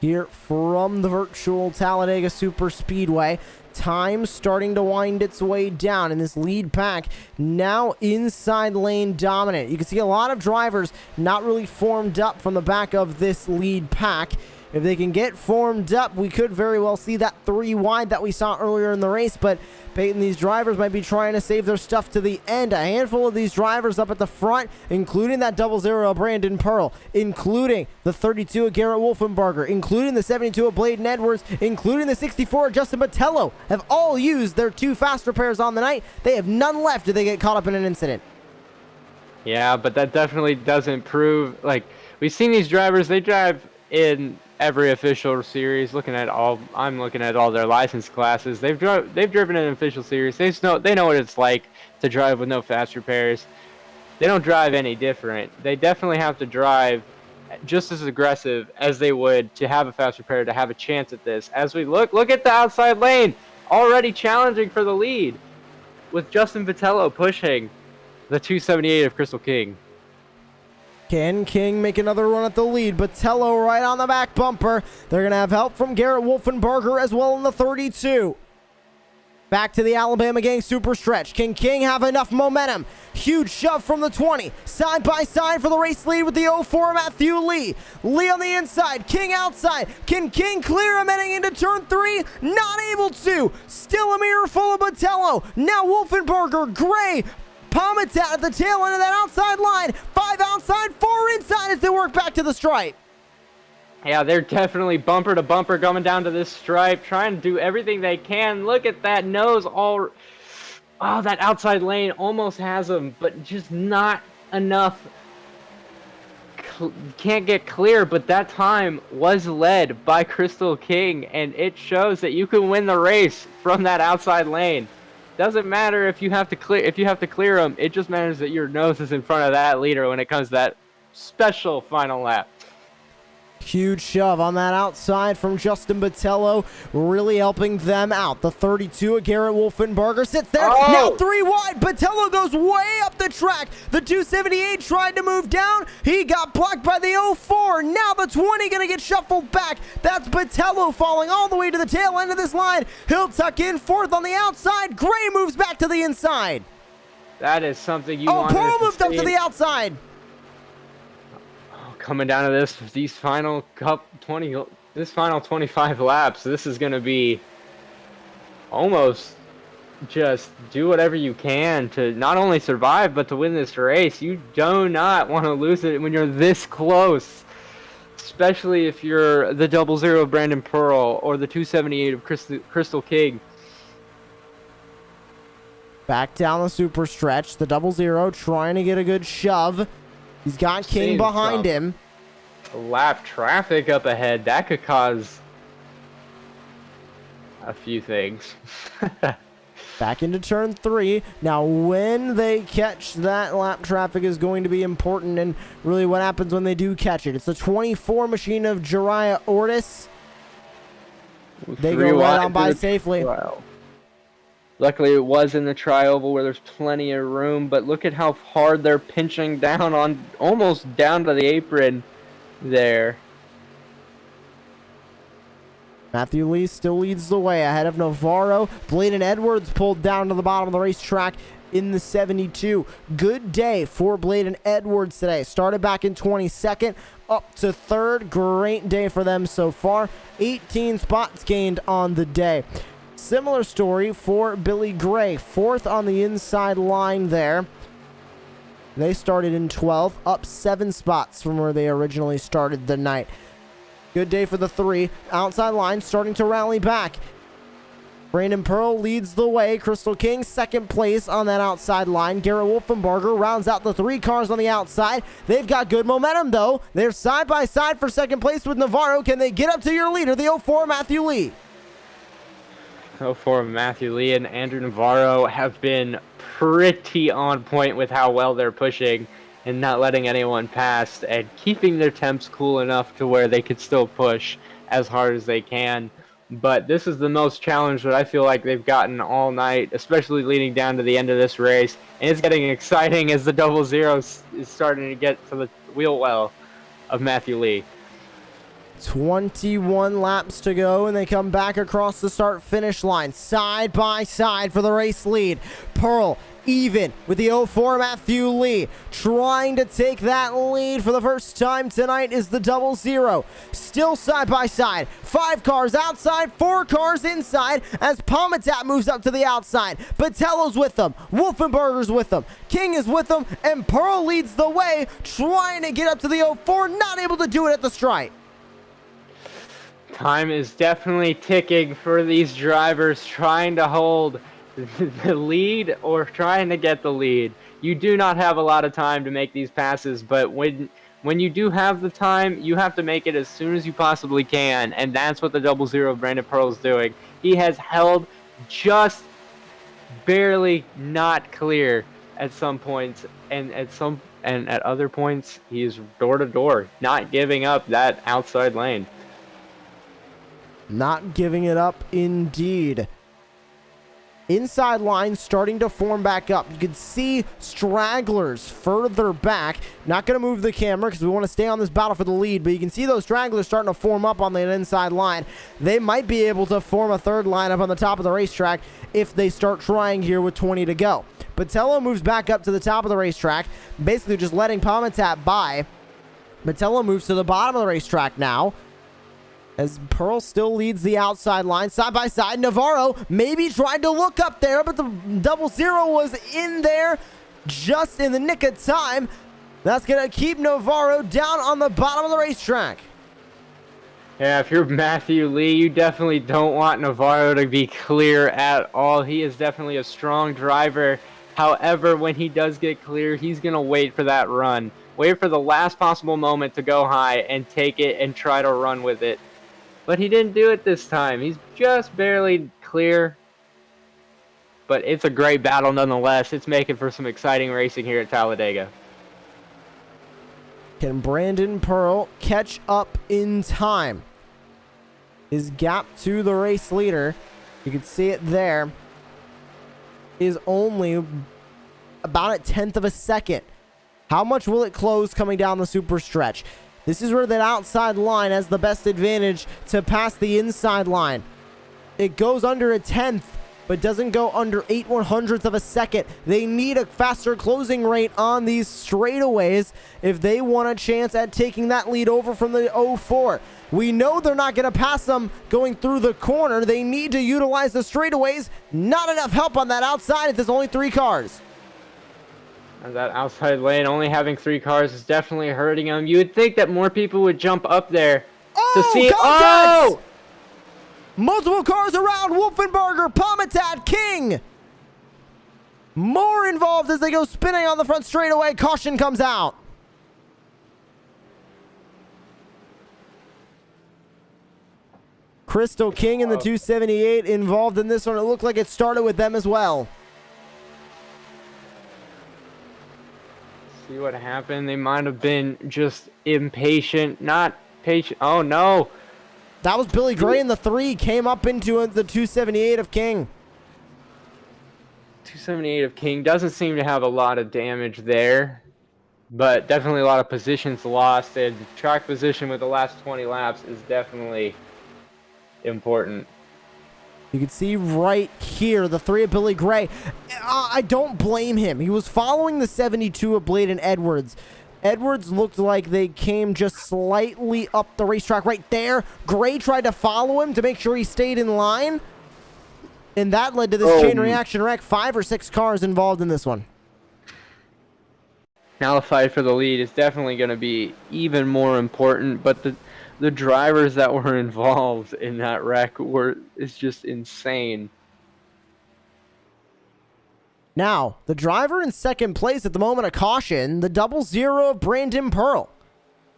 here from the virtual Talladega Super Speedway. Time starting to wind its way down, and this lead pack now inside lane dominant. You can see a lot of drivers not really formed up from the back of this lead pack. If they can get formed up, we could very well see that 3 wide that we saw earlier in the race. But Peyton, these drivers might be trying to save their stuff to the end. A handful of these drivers up at the front, including that 00 of Brandon Pearl, including the 32 of Garrett Wolfenbarger, including the 72 of Bladen Edwards, including the 64 of Justin Botello, have all used their 2 fast repairs on the night. They have none left if they get caught up in an incident. Yeah, but that definitely doesn't prove, like, we've seen these drivers, they drive in every official series. I'm looking at all their license classes. They've driven an official series. They know what it's like to drive with no fast repairs. They don't drive any different. They definitely have to drive just as aggressive as they would to have a fast repair, to have a chance at this. As we look at the outside lane, already challenging for the lead, with Justin Vitello pushing the 278 of Crystal King. Can King make another run at the lead? Botello right on the back bumper. They're going to have help from Garrett Wolfenbarger as well in the 32. Back to the Alabama gang super stretch. Can King have enough momentum? Huge shove from the 20. Side by side for the race lead with the 04 Matthew Lee. Lee on the inside. King outside. Can King clear him heading into turn 3? Not able to. Still a mirror full of Botello. Now Wolfenbarger, Gray, Palmitat at the tail end of that outside line. 5 outside, 4 inside as they work back to the stripe. Yeah, they're definitely bumper to bumper coming down to this stripe, trying to do everything they can. Look at that nose all... Oh, that outside lane almost has them, but just not enough. Can't get clear, but that time was led by Crystal King, and it shows that you can win the race from that outside lane. Doesn't matter if you have to clear them. It just matters that your nose is in front of that leader when it comes to that special final lap. Huge shove on that outside from Justin Botello, really helping them out. The 32 of Garrett Wolfenbarger sits there. Oh! Now 3 wide. Botello goes way up the track. The 278 tried to move down. He got blocked by the 04. Now the 20 going to get shuffled back. That's Botello falling all the way to the tail end of this line. He'll tuck in 4th on the outside. Gray moves back to the inside. That is something you wanted Pearl to moved up see. to the outside. Coming down to these final 25 laps, this is going to be almost just do whatever you can to not only survive but to win this race. You do not want to lose it when you're this close, especially if you're the 00 of Brandon Pearl or the 278 of Crystal King. Back down the super stretch, the 00 trying to get a good shove. He's got King behind him. Lap traffic up ahead. That could cause a few things. Back into turn 3. Now, when they catch that lap traffic is going to be important, and really what happens when they do catch it. It's the 24 machine of Jariah Ortis. They go right on by safely. Trial. Luckily, it was in the tri-oval where there's plenty of room, but look at how hard they're pinching down on, almost down to the apron there. Matthew Lee still leads the way ahead of Navarro. Bladen Edwards pulled down to the bottom of the racetrack in the 72. Good day for Bladen Edwards today. Started back in 22nd, up to 3rd. Great day for them so far. 18 spots gained on the day. Similar story for Billy Gray. 4th on the inside line there. They started in 12th, up 7 spots from where they originally started the night. Good day for the 3. Outside line starting to rally back. Brandon Pearl leads the way. Crystal King, 2nd place on that outside line. Garrett Wolfenbarger rounds out the 3 cars on the outside. They've got good momentum, though. They're side by side for 2nd place with Navarro. Can they get up to your leader, the 04 Matthew Lee? 04 Matthew Lee and Andrew Navarro have been pretty on point with how well they're pushing and not letting anyone pass and keeping their temps cool enough to where they could still push as hard as they can. But this is the most challenge that I feel like they've gotten all night, especially leading down to the end of this race. And it's getting exciting as the double zero is starting to get to the wheel well of Matthew Lee. 21 laps to go, and they come back across the start-finish line, side by side for the race lead. Pearl even with the 04 Matthew Lee, trying to take that lead for the first time tonight is the double zero. Still side by side, 5 cars outside, 4 cars inside as Palmitat moves up to the outside. Patello's with them, Wolfenberger's with them, King is with them, and Pearl leads the way, trying to get up to the 04, not able to do it at the stripe. Time is definitely ticking for these drivers trying to hold the lead or trying to get the lead. You do not have a lot of time to make these passes, but when you do have the time, you have to make it as soon as you possibly can, and that's what the double zero of Brandon Pearl is doing. He has held just barely not clear at some points, and at other points he is door to door, not giving up that outside lane. Not giving it up indeed. Inside line starting to form back up. You can see stragglers further back. Not going to move the camera because we want to stay on this battle for the lead, but you can see those stragglers starting to form up on the inside line. They might be able to form a third lineup on the top of the racetrack if they start trying here with 20 to go. Patello moves back up to the top of the racetrack, basically just letting Palmitat by. Patello moves to the bottom of the racetrack now, as Pearl still leads the outside line, side by side. Navarro maybe tried to look up there, but the double zero was in there just in the nick of time. That's going to keep Navarro down on the bottom of the racetrack. Yeah, if you're Matthew Lee, you definitely don't want Navarro to be clear at all. He is definitely a strong driver. However, when he does get clear, he's going to wait for that run. Wait for the last possible moment to go high and take it and try to run with it. But he didn't do it this time. He's just barely clear. But it's a great battle nonetheless. It's making for some exciting racing here at Talladega. Can Brandon Pearl catch up in time? His gap to the race leader, you can see it there, is only about a 1/10 of a second. How much will it close coming down the super stretch? This is where that outside line has the best advantage to pass the inside line. It goes under a 1/10, but doesn't go under 8/100ths of a second. They need a faster closing rate on these straightaways if they want a chance at taking that lead over from the 04. We know they're not going to pass them going through the corner. They need to utilize the straightaways. Not enough help on that outside if there's only 3 cars. That outside lane only having 3 cars is definitely hurting him. You would think that more people would jump up there to see. Contact! Oh! Multiple cars around. Wolfenberger, Palmitat, King. More involved as they go spinning on the front straightaway. Caution comes out. Crystal King in the 278 involved in this one. It looked like it started with them as well. See what happened? They might have been just impatient, not patient. Oh no! That was Billy Gray in the 3. Came up into the 278 of King. 278 of King doesn't seem to have a lot of damage there, but definitely a lot of positions lost. And track position with the last 20 laps is definitely important. You can see right here, the 3 of Billy Gray. I don't blame him. He was following the 72 of Blade and Edwards. Edwards looked like they came just slightly up the racetrack right there. Gray tried to follow him to make sure he stayed in line. And that led to this chain reaction wreck. 5 or 6 cars involved in this one. Now the fight for the lead is definitely going to be even more important, but the drivers that were involved in that wreck is just insane. Now, the driver in second place at the moment of caution, the double zero of Brandon Pearl.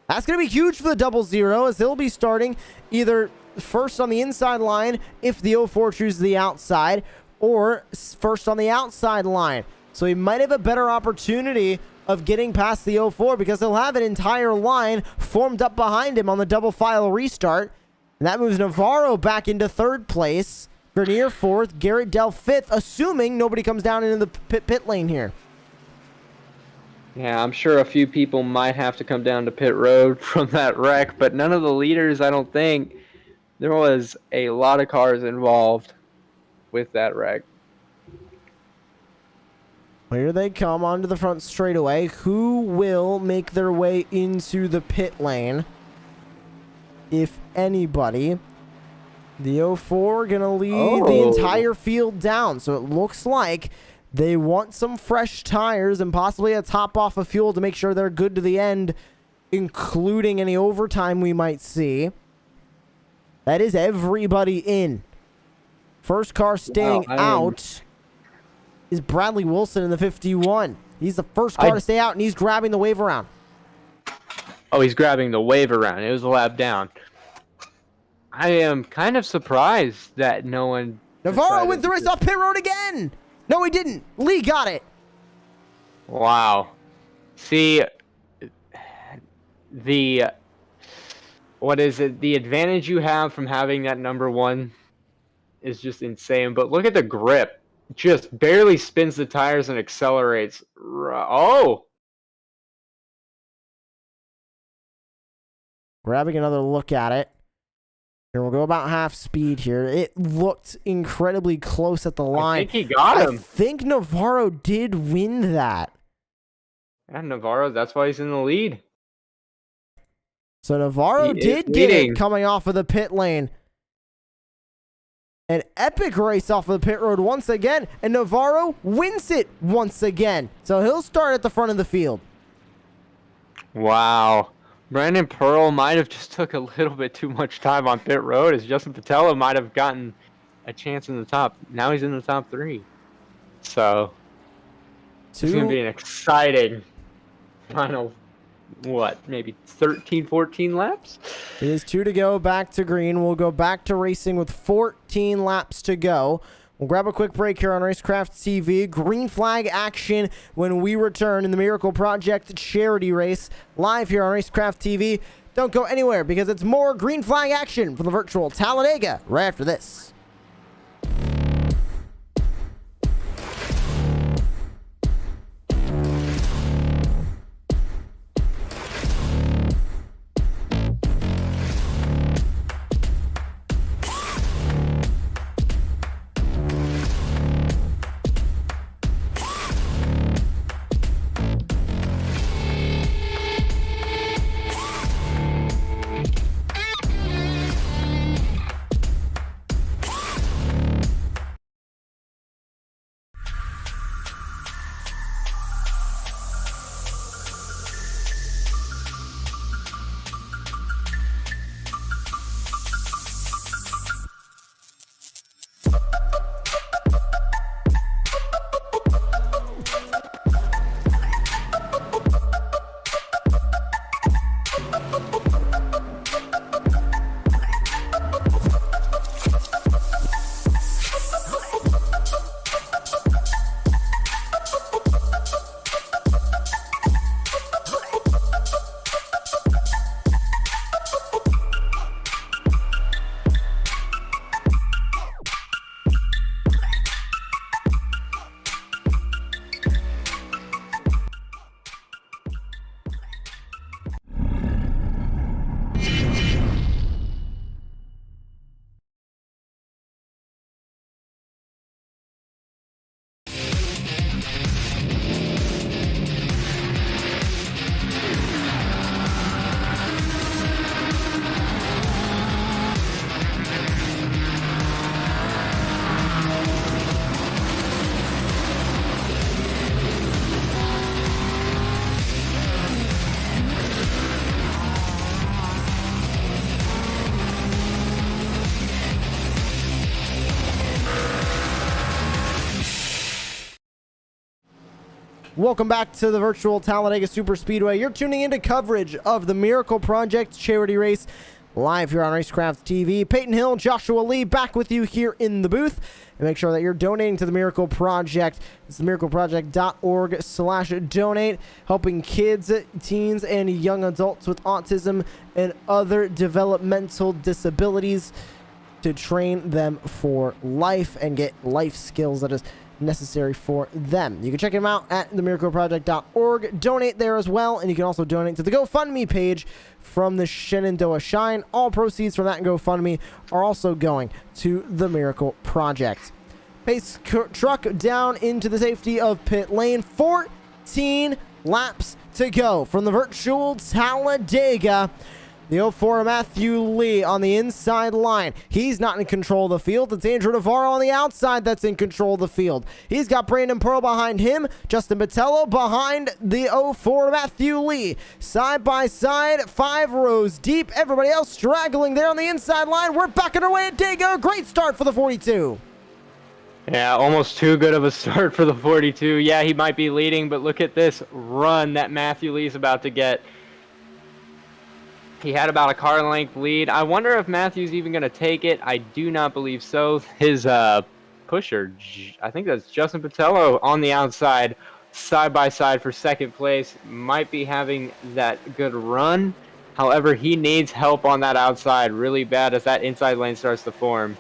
That's going to be huge for the double zero as they'll be starting either first on the inside line if the 04 chooses the outside, or first on the outside line. So he might have a better opportunity of getting past the 04 because he'll have an entire line formed up behind him on the double file restart. And that moves Navarro back into 3rd place. Grenier 4th, Garrett Dell 5th, assuming nobody comes down into the pit lane here. Yeah, I'm sure a few people might have to come down to pit road from that wreck, but none of the leaders, I don't think. There was a lot of cars involved with that wreck. Here they come onto the front straightaway. Who will make their way into the pit lane? If anybody. The 04 going to lead the entire field down. So it looks like they want some fresh tires and possibly a top off of fuel to make sure they're good to the end, including any overtime we might see. That is everybody in. First car staying out is Bradley Wilson in the 51. He's the first car to stay out, and he's grabbing the wave around. Oh, he's grabbing the wave around. It was a lap down. I am kind of surprised that no one... Navarro wins the race off pit road again! No, he didn't. Lee got it. Wow. See, what is it? The advantage you have from having that number 1 is just insane. But look at the grip. Just barely spins the tires and accelerates. Oh! Grabbing another look at it. Here, we'll go about half speed here. It looked incredibly close at the line. I think he got him. I think Navarro did win that. And Navarro, that's why he's in the lead. So Navarro did get it coming off of the pit lane. An epic race off of the pit road once again, and Navarro wins it once again. So he'll start at the front of the field. Wow. Brandon Pearl might have just took a little bit too much time on pit road, as Justin Patella might have gotten a chance in the top. Now he's in the top 3. So it's going to be an exciting final, maybe 13, 14 laps? It is 2 to go back to green. We'll go back to racing with 14 laps to go. We'll grab a quick break here on Racecraft TV. Green flag action when we return in the Miracle Project charity race live here on Racecraft TV. Don't go anywhere because it's more green flag action from the virtual Talladega right after this. Welcome back to the virtual Talladega Superspeedway. You're tuning into coverage of the Miracle Project charity race live here on Racecraft TV. Peyton Hill, Joshua Lee, back with you here in the booth. And make sure that you're donating to the Miracle Project. It's themiracleproject.org/donate, helping kids, teens, and young adults with autism and other developmental disabilities to train them for life and get life skills that is necessary for them. You can check them out at themiracleproject.org. Donate there as well, and you can also donate to the GoFundMe page from the Shenandoah Shine. All proceeds from that GoFundMe are also going to the Miracle Project. Pace truck down into the safety of pit lane. 14 laps to go from the virtual Talladega. The 04 Matthew Lee on the inside line. He's not in control of the field. It's Andrew Navarro on the outside that's in control of the field. He's got Brandon Pearl behind him. Justin Botello behind the 04 Matthew Lee. Side by side, 5 rows deep. Everybody else straggling there on the inside line. We're backing our way at Dega. Great start for the 42. Yeah, almost too good of a start for the 42. Yeah, he might be leading, but look at this run that Matthew Lee's about to get. He had about a car length lead. I wonder if Matthew's even going to take it. I do not believe so. His pusher, I think that's Justin Botello on the outside, side by side for second place, might be having that good run. However, he needs help on that outside really bad as that inside lane starts to form.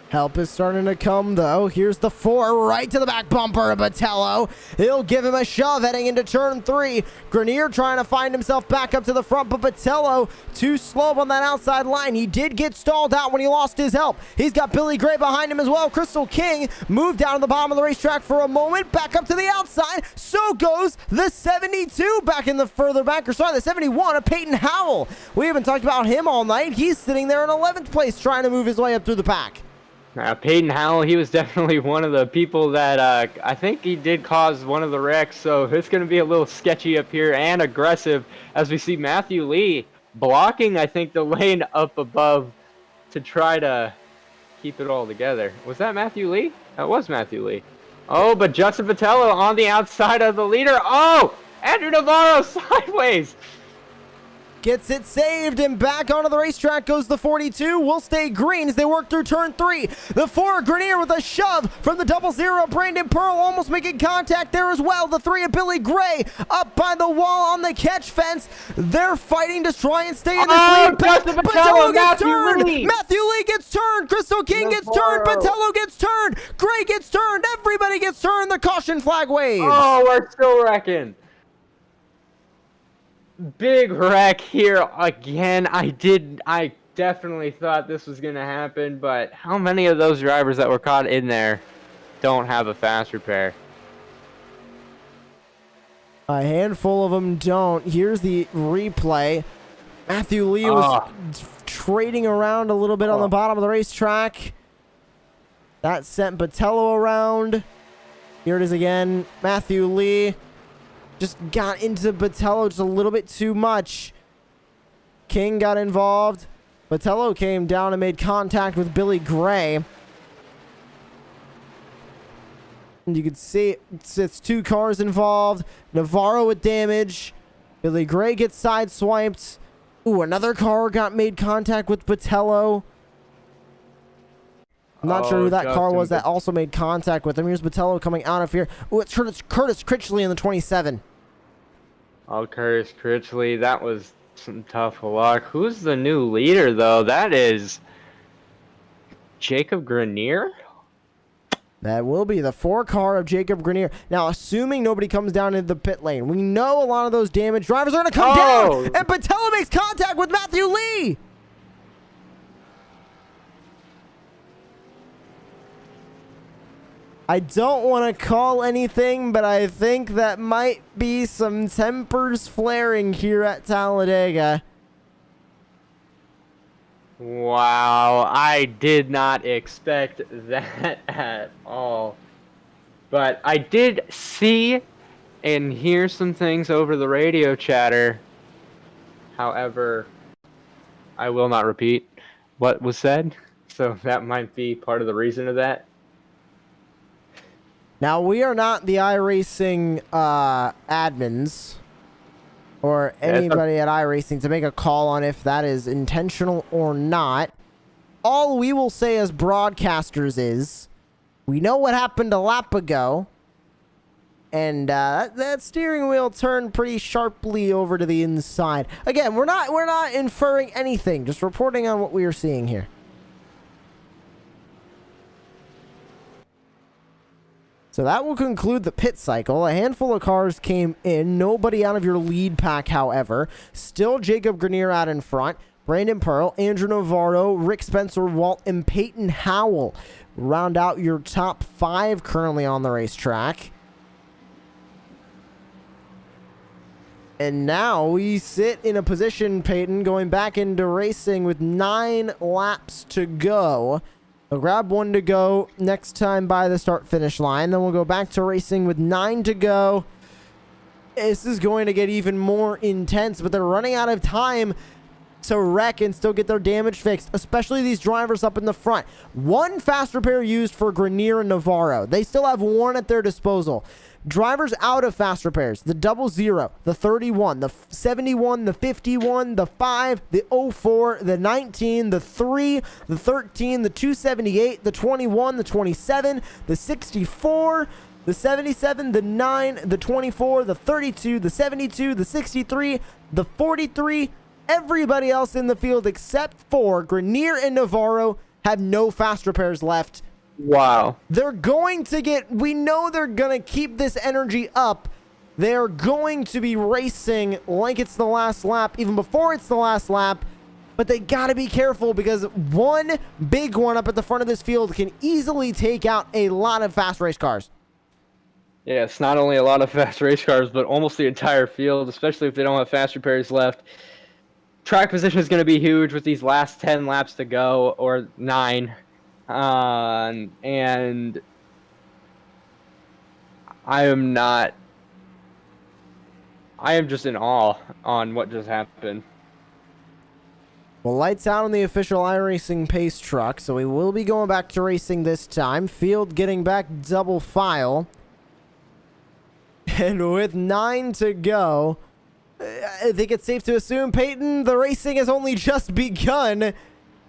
Help is starting to come, though. Here's the 4 right to the back bumper of Botello. He'll give him a shove heading into turn 3. Grenier trying to find himself back up to the front, but Botello too slow on that outside line. He did get stalled out when he lost his help. He's got Billy Gray behind him as well. Crystal King moved down to the bottom of the racetrack for a moment, back up to the outside. So goes the 72 back in the further back, or sorry, the 71 of Peyton Howell. We haven't talked about him all night. He's sitting there in 11th place trying to move his way up through the pack. Peyton Howell, he was definitely one of the people that I think he did cause one of the wrecks, so it's going to be a little sketchy up here and aggressive as we see Matthew Lee blocking, I think, the lane up above to try to keep it all together. Was that Matthew Lee? That was Matthew Lee. Oh, but Justin Botello on the outside of the leader. Oh, Andrew Navarro sideways. Gets it saved, and back onto the racetrack goes the 42. Will stay green as they work through turn 3. The 4 Grenier with a shove from the 00 Brandon Pearl, almost making contact there as well. The 3 of Billy Gray up by the wall on the catch fence. They're fighting to try and stay in this lead. Botello gets turned. Matthew Lee gets turned. Crystal King gets turned. Botello gets turned. Gray gets turned. Everybody gets turned. The caution flag waves. Oh, we're still wrecking. Big wreck here again. I definitely thought this was going to happen, but how many of those drivers that were caught in there don't have a fast repair? A handful of them don't. Here's the replay. Matthew Lee was trading around a little bit on the bottom of the racetrack. That sent Botello around. Here it is again. Matthew Lee just got into Botello just a little bit too much. King got involved. Botello came down and made contact with Billy Gray. And you can see it's 2 cars involved. Navarro with damage. Billy Gray gets sideswiped. Ooh, another car got made contact with Botello. I'm not sure who that car was that also made contact with him. Here's Botello coming out of here. Ooh, it's Curtis Critchley in the 27. Oh, Curtis Critchley, that was some tough luck. Who's the new leader, though? That is Jacob Grenier? That will be the 4 car of Jacob Grenier. Now, assuming nobody comes down into the pit lane, we know a lot of those damaged drivers are going to come down, and Botello makes contact with Matthew Lee. I don't want to call anything, but I think that might be some tempers flaring here at Talladega. Wow, I did not expect that at all. But I did see and hear some things over the radio chatter. However, I will not repeat what was said, so that might be part of the reason of that. Now, we are not the iRacing admins. or anybody at iRacing to make a call on if that is intentional or not. All we will say as broadcasters is, we know what happened a lap ago, and that steering wheel turned pretty sharply over to the inside. Again, we're not inferring anything, just reporting on what we are seeing here. So that will conclude the pit cycle. A handful of cars came in. Nobody out of your lead pack, however. Still Jacob Grenier out in front. Brandon Pearl, Andrew Navarro, Rick Spencer, Walt, and Peyton Howell round out your top 5 currently on the racetrack. And now we sit in a position, Peyton, going back into racing with 9 laps to go. We'll grab 1 to go next time by the start-finish line. Then we'll go back to racing with 9 to go. This is going to get even more intense, but they're running out of time to wreck and still get their damage fixed, especially these drivers up in the front. 1 fast repair used for Grenier and Navarro. They still have 1 at their disposal. Drivers out of fast repairs: the 00, the 31, the 71, the 51, the 5, the 04, the 19, the 3, the 13, the 278, the 21, the 27, the 64, the 77, the 9, the 24, the 32, the 72, the 63, the 43. Everybody else in the field except for Grenier and Navarro have no fast repairs left. Wow. They're going to we know they're going to keep this energy up. They're going to be racing like it's the last lap, even before it's the last lap. But they got to be careful, because one big one up at the front of this field can easily take out a lot of fast race cars. Yeah, it's not only a lot of fast race cars, but almost the entire field, especially if they don't have fast repairs left. Track position is going to be huge with these last 10 laps to go, or 9. And I am just in awe on what just happened. Well, lights out on the official iRacing pace truck, so we will be going back to racing this time. Field getting back double file. And with 9 to go, I think it's safe to assume, Peyton, the racing has only just begun.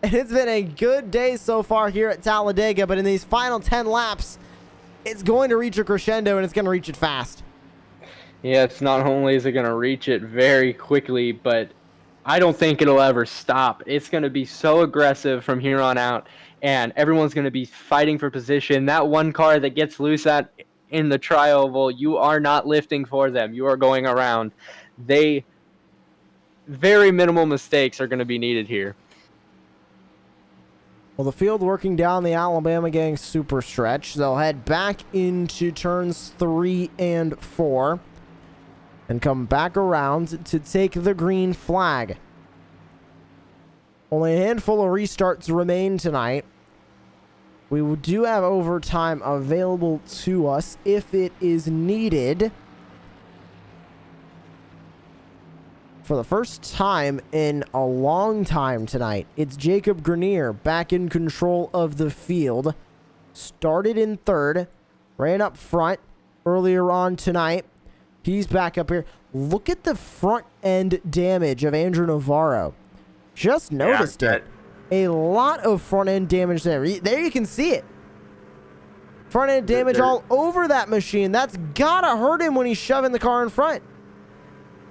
And it's been a good day so far here at Talladega, but in these final 10 laps, it's going to reach a crescendo, and it's going to reach it fast. Yeah, it's not only is it going to reach it very quickly, but I don't think it'll ever stop. It's going to be so aggressive from here on out, and everyone's going to be fighting for position. That one car that gets loose in the tri-oval, you are not lifting for them. You are going around. Very minimal mistakes are going to be needed here. Well, the field working down the Alabama Gang super stretch. They'll head back into turns 3 and 4 and come back around to take the green flag. Only a handful of restarts remain tonight. We do have overtime available to us if it is needed. For the first time in a long time tonight, it's Jacob Grenier back in control of the field. Started in 3rd, ran up front earlier on tonight. He's back up here. Look at the front end damage of Andrew Navarro. Just noticed it. A lot of front end damage there. There you can see it. Front end damage all over that machine. That's gotta hurt him when he's shoving the car in front.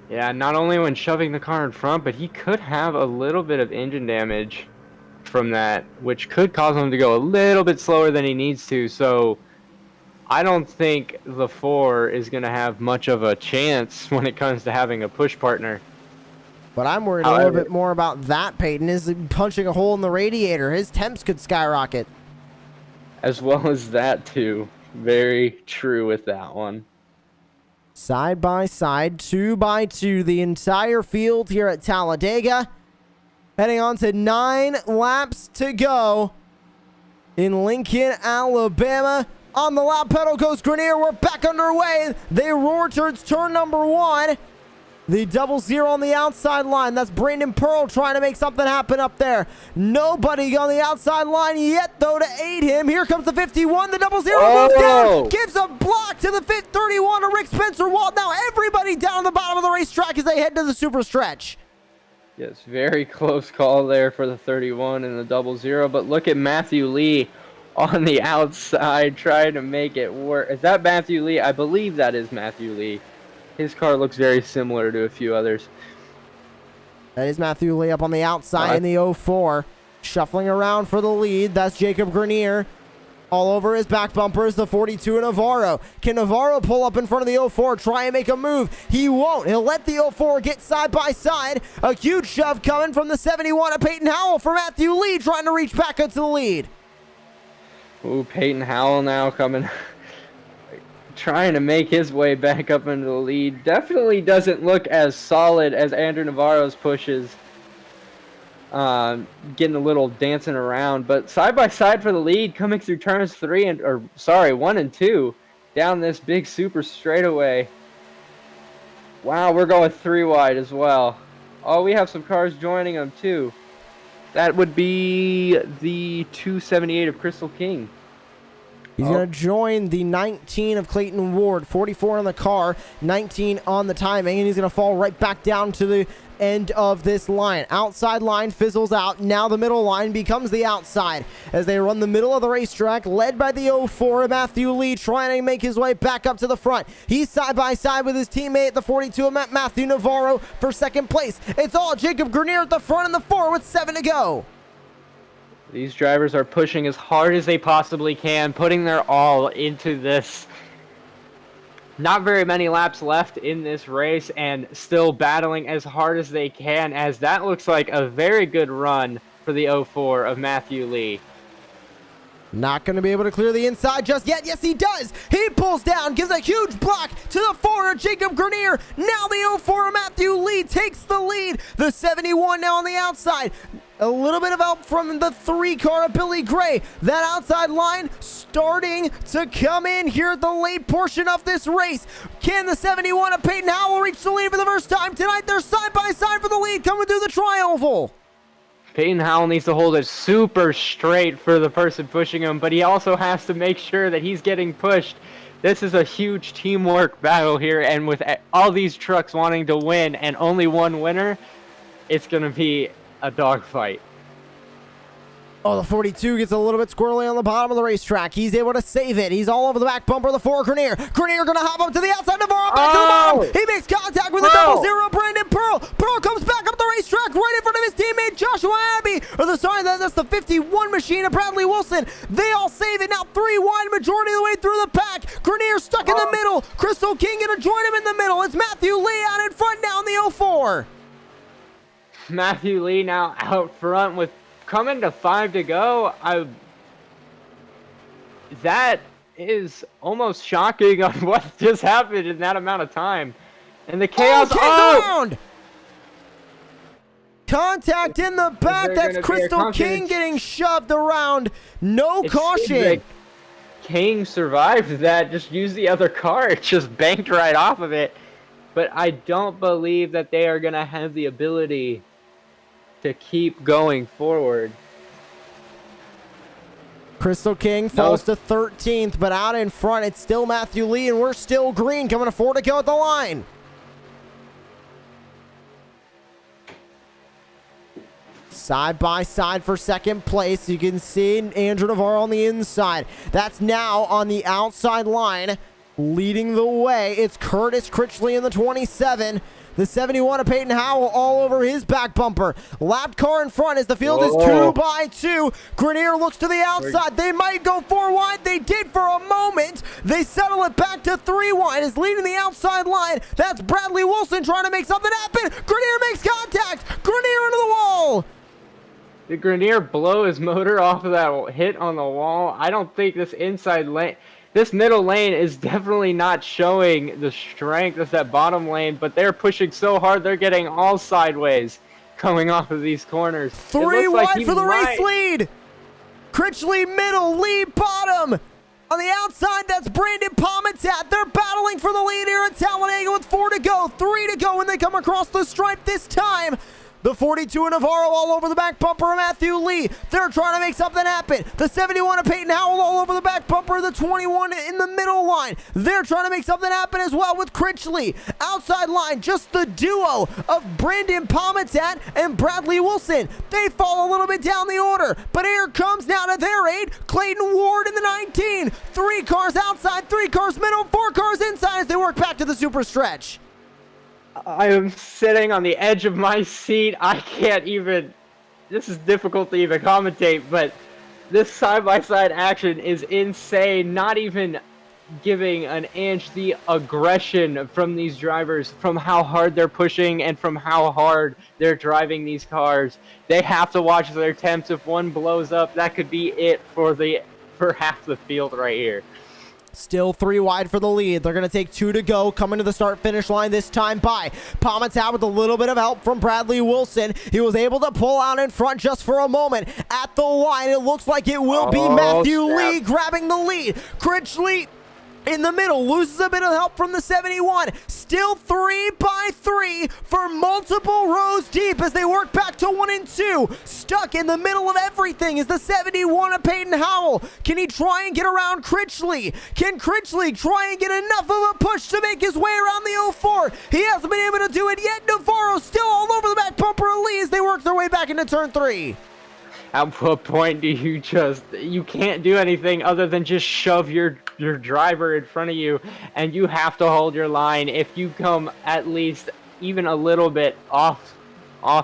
Yeah, not only when shoving the car in front, but he could have a little bit of engine damage from that, which could cause him to go a little bit slower than he needs to. So I don't think the 4 is going to have much of a chance when it comes to having a push partner. But I'm worried a little bit more about that, Peyton, is punching a hole in the radiator. His temps could skyrocket. As well as that, too. Very true with that one. Side by side, 2 by 2, the entire field here at Talladega. Heading on to 9 laps to go in Lincoln, Alabama. On the lap pedal goes Grenier. We're back underway. They roar towards turn number 1. The 0-0 on the outside line. That's Brandon Pearl trying to make something happen up there. Nobody on the outside line yet, though, to aid him. Here comes the 51. The 0-0 moves down. Gives a block to the 31 to Rick Spencer Walt. Now everybody down the bottom of the racetrack as they head to the super stretch. Yes, very close call there for the 31 and the 0-0. But look at Matthew Lee on the outside trying to make it work. Is that Matthew Lee? I believe that is Matthew Lee. His car looks very similar to a few others. That is Matthew Lee up on the outside in the 04. Shuffling around for the lead. That's Jacob Grenier. All over his back bumper is the 42 Navarro. Can Navarro pull up in front of the 04, try and make a move? He won't. He'll let the 04 get side by side. A huge shove coming from the 71 of Peyton Howell for Matthew Lee, trying to reach back into the lead. Ooh, Peyton Howell now coming... trying to make his way back up into the lead. Definitely doesn't look as solid as Andrew Navarro's pushes. Getting a little dancing around, but side by side for the lead, coming through turns 1 and 2 down this big super straightaway. Wow, we're going 3 wide as well. Oh, we have some cars joining them too. That would be the 278 of Crystal King. He's going to join the 19 of Clayton Ward. 44 on the car, 19 on the timing, and he's going to fall right back down to the end of this line. Outside line fizzles out. Now the middle line becomes the outside as they run the middle of the racetrack, led by the 04, Matthew Lee, trying to make his way back up to the front. He's side by side with his teammate, the 42 of Matthew Navarro, for second place. It's all Jacob Grenier at the front in the 4 with 7 to go. These drivers are pushing as hard as they possibly can, putting their all into this. Not very many laps left in this race, and still battling as hard as they can, as that looks like a very good run for the 04 of Matthew Lee. Not going to be able to clear the inside just yet. Yes, he does. He pulls down, gives a huge block to the 4 of Jacob Grenier. Now the 04 of Matthew Lee takes the lead. The 71 now on the outside. A little bit of help from the 3 car of Billy Gray. That outside line starting to come in here at the late portion of this race. Can the 71 of Peyton Howell reach the lead for the first time tonight? They're side by side for the lead coming through the tri-oval. Peyton Howell needs to hold it super straight for the person pushing him, but he also has to make sure that he's getting pushed. This is a huge teamwork battle here, and with all these trucks wanting to win and only one winner, it's going to be a dogfight. Oh, the 42 gets a little bit squirrely on the bottom of the racetrack. He's able to save it. He's all over the back bumper of the 4 Grenier. Grenier going to hop up to the outside. Navarro back to the bottom. He makes contact with the 0-0 Brandon Pearl. Pearl comes back up the racetrack right in front of his teammate Joshua Abbey. Or that's the 51 machine of Bradley Wilson. They all save it. Now 3 wide, majority of the way through the pack. Grenier stuck in the middle. Crystal King going to join him in the middle. It's Matthew Lee out in front now in the 04. Matthew Lee now out front with coming to 5 to go. That is almost shocking on what just happened in that amount of time. And the chaos. Around. Contact in the back. That's Crystal King getting shoved around. No caution. King survived that. Just used the other car. It just banked right off of it. But I don't believe that they are going to have the ability to keep going forward. Crystal King falls to 13th, but out in front, it's still Matthew Lee, and we're still green, coming to 4 to go at the line. Side by side for second place. You can see Andrew Navarro on the inside. That's now on the outside line. Leading the way, it's Curtis Critchley in the 27. The 71 of Peyton Howell all over his back bumper. Lapped car in front as the field is 2 by 2. Grenier looks to the outside. They might go 4 wide. They did for a moment. They settle it back to 3 wide. Is leading the outside line. That's Bradley Wilson trying to make something happen. Grenier makes contact. Grenier into the wall. Did Grenier blow his motor off of that hit on the wall? I don't think this inside lane... This middle lane is definitely not showing the strength of that bottom lane, but they're pushing so hard they're getting all sideways coming off of these corners. 3 wide for the race lead. Critchley middle, Lee bottom. On the outside, that's Brandon Palmitat. They're battling for the lead here at Talladega with 4 to go, 3 to go, and they come across the stripe this time. The 42 of Navarro all over the back bumper of Matthew Lee. They're trying to make something happen. The 71 of Peyton Howell all over the back bumper. The 21 in the middle line. They're trying to make something happen as well with Critchley. Outside line, just the duo of Brandon Palmitat and Bradley Wilson. They fall a little bit down the order, but here comes now to their aid Clayton Ward in the 19. 3 cars outside, 3 cars middle, 4 cars inside as they work back to the super stretch. I am sitting on the edge of my seat. I can't even... This is difficult to even commentate, but this side-by-side action is insane. Not even giving an inch. The aggression from these drivers, from how hard they're pushing and from how hard they're driving these cars. They have to watch their temps. If one blows up, that could be it for half the field right here. Still 3 wide for the lead. They're going to take 2 to go. Coming to the start-finish line this time by Palmitat with a little bit of help from Bradley Wilson. He was able to pull out in front just for a moment. At the line, it looks like it will be Matthew Lee grabbing the lead. Critchley in the middle loses a bit of help from the 71. Still 3 by 3 for multiple rows deep as they work back to 1 and 2. Stuck in the middle of everything is the 71 of Peyton Howell. Can he try and get around Critchley? Can Critchley try and get enough of a push to make his way around the 04? He hasn't been able to do it yet. Navarro still all over the back bumper of Lee as they work their way back into turn 3. At what point do you can't do anything other than just shove your driver in front of you, and you have to hold your line. If you come at least even a little bit off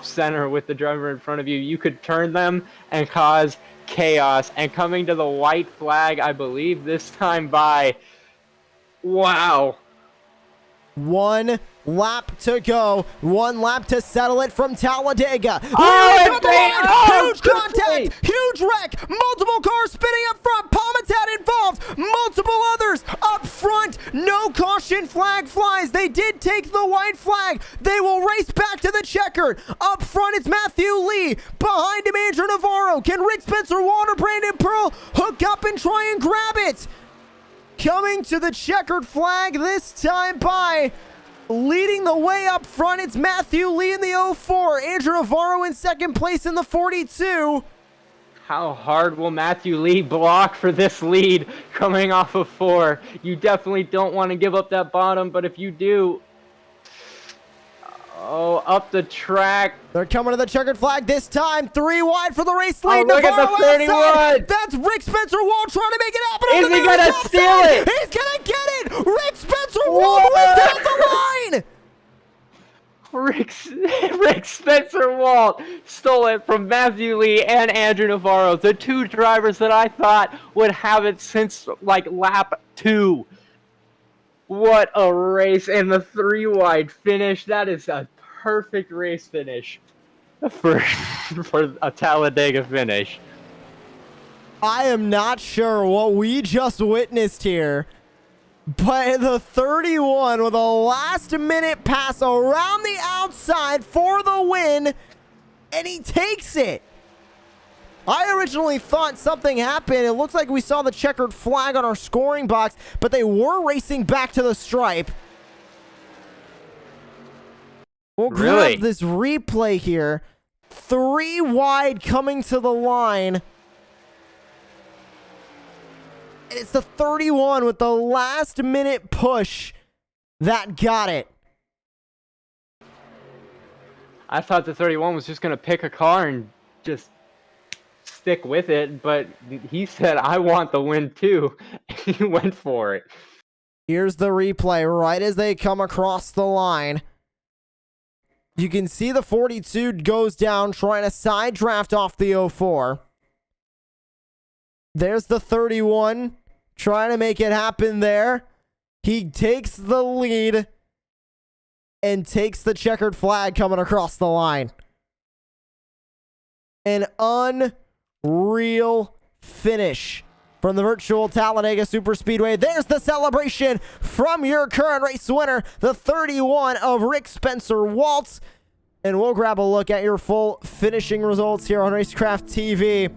center with the driver in front of you, you could turn them and cause chaos. And coming to the white flag, I believe this time by, wow. 1 lap to go. 1 lap to settle it from Talladega. Huge contact, huge wreck, multiple cars spinning up front, Palmitat involved, multiple others up front. No caution flag flies. They did take the white flag. They will race back to the checkered. Up front, it's Matthew Lee. Behind him, Andrew Navarro. Can Rick Spencer, Walter, Brandon Pearl hook up and try and grab it? Coming to the checkered flag this time by, leading the way up front, it's Matthew Lee in the 04. Andrew Navarro in second place in the 42. How hard will Matthew Lee block for this lead coming off of 4? You definitely don't want to give up that bottom, but if you do... Oh, up the track. They're coming to the checkered flag this time. 3 wide for the race lead. Oh, look at the 31. Outside. That's Rick Spencer Wall trying to make it happen. Is he going to steal it? He's going to get it. Rick Spencer Wall wins out the line. Rick Spencer Walt stole it from Matthew Lee and Andrew Navarro, the 2 drivers that I thought would have it since like lap 2. What a race, and the 3 wide finish. That is a perfect race finish for a Talladega finish. I am not sure what we just witnessed here, but the 31 with a last-minute pass around the outside for the win, and he takes it. I originally thought something happened. It looks like we saw the checkered flag on our scoring box, but they were racing back to the stripe. We'll grab this replay here. 3 wide coming to the line. It's the 31 with the last-minute push that got it. I thought the 31 was just going to pick a car and just stick with it, but he said, I want the win too. He went for it. Here's the replay right as they come across the line. You can see the 42 goes down trying to side draft off the 04. There's the 31 trying to make it happen there. He takes the lead and takes the checkered flag coming across the line. An unreal finish from the virtual Talladega Superspeedway. There's the celebration from your current race winner, the 31 of Rick Spencer Waltz. And we'll grab a look at your full finishing results here on Racecraft TV.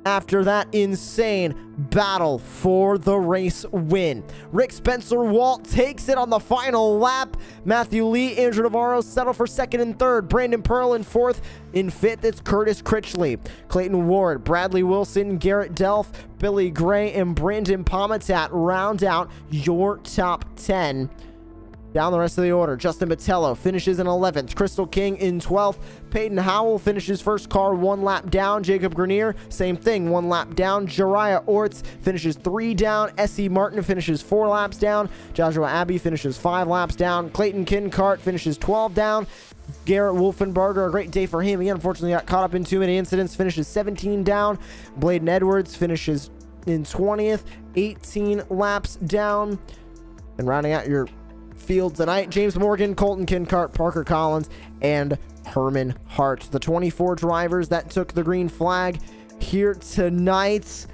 after that insane battle for the race win. Rick Spencer Walt takes it on the final lap. Matthew Lee, Andrew Navarro settle for second and third. Brandon Pearl in fourth. In fifth, it's Curtis Critchley. Clayton Ward, Bradley Wilson, Garrett Delph, Billy Gray, and Brandon Pomatat round out your top 10. Down the rest of the order, Justin Botello finishes in 11th. Crystal King in 12th. Peyton Howell finishes first car 1 lap down. Jacob Grenier, same thing, 1 lap down. Jariah Orts finishes 3 down. S.E. Martin finishes 4 laps down. Joshua Abbey finishes 5 laps down. Clayton Kincart finishes 12 down. Garrett Wolfenbarger, a great day for him. He unfortunately got caught up in too many incidents, finishes 17 down. Bladen Edwards finishes in 20th, 18 laps down. And rounding out your field tonight, James Morgan, Colton Kincart, Parker Collins, and Herman Hart, the 24 drivers that took the green flag here tonight.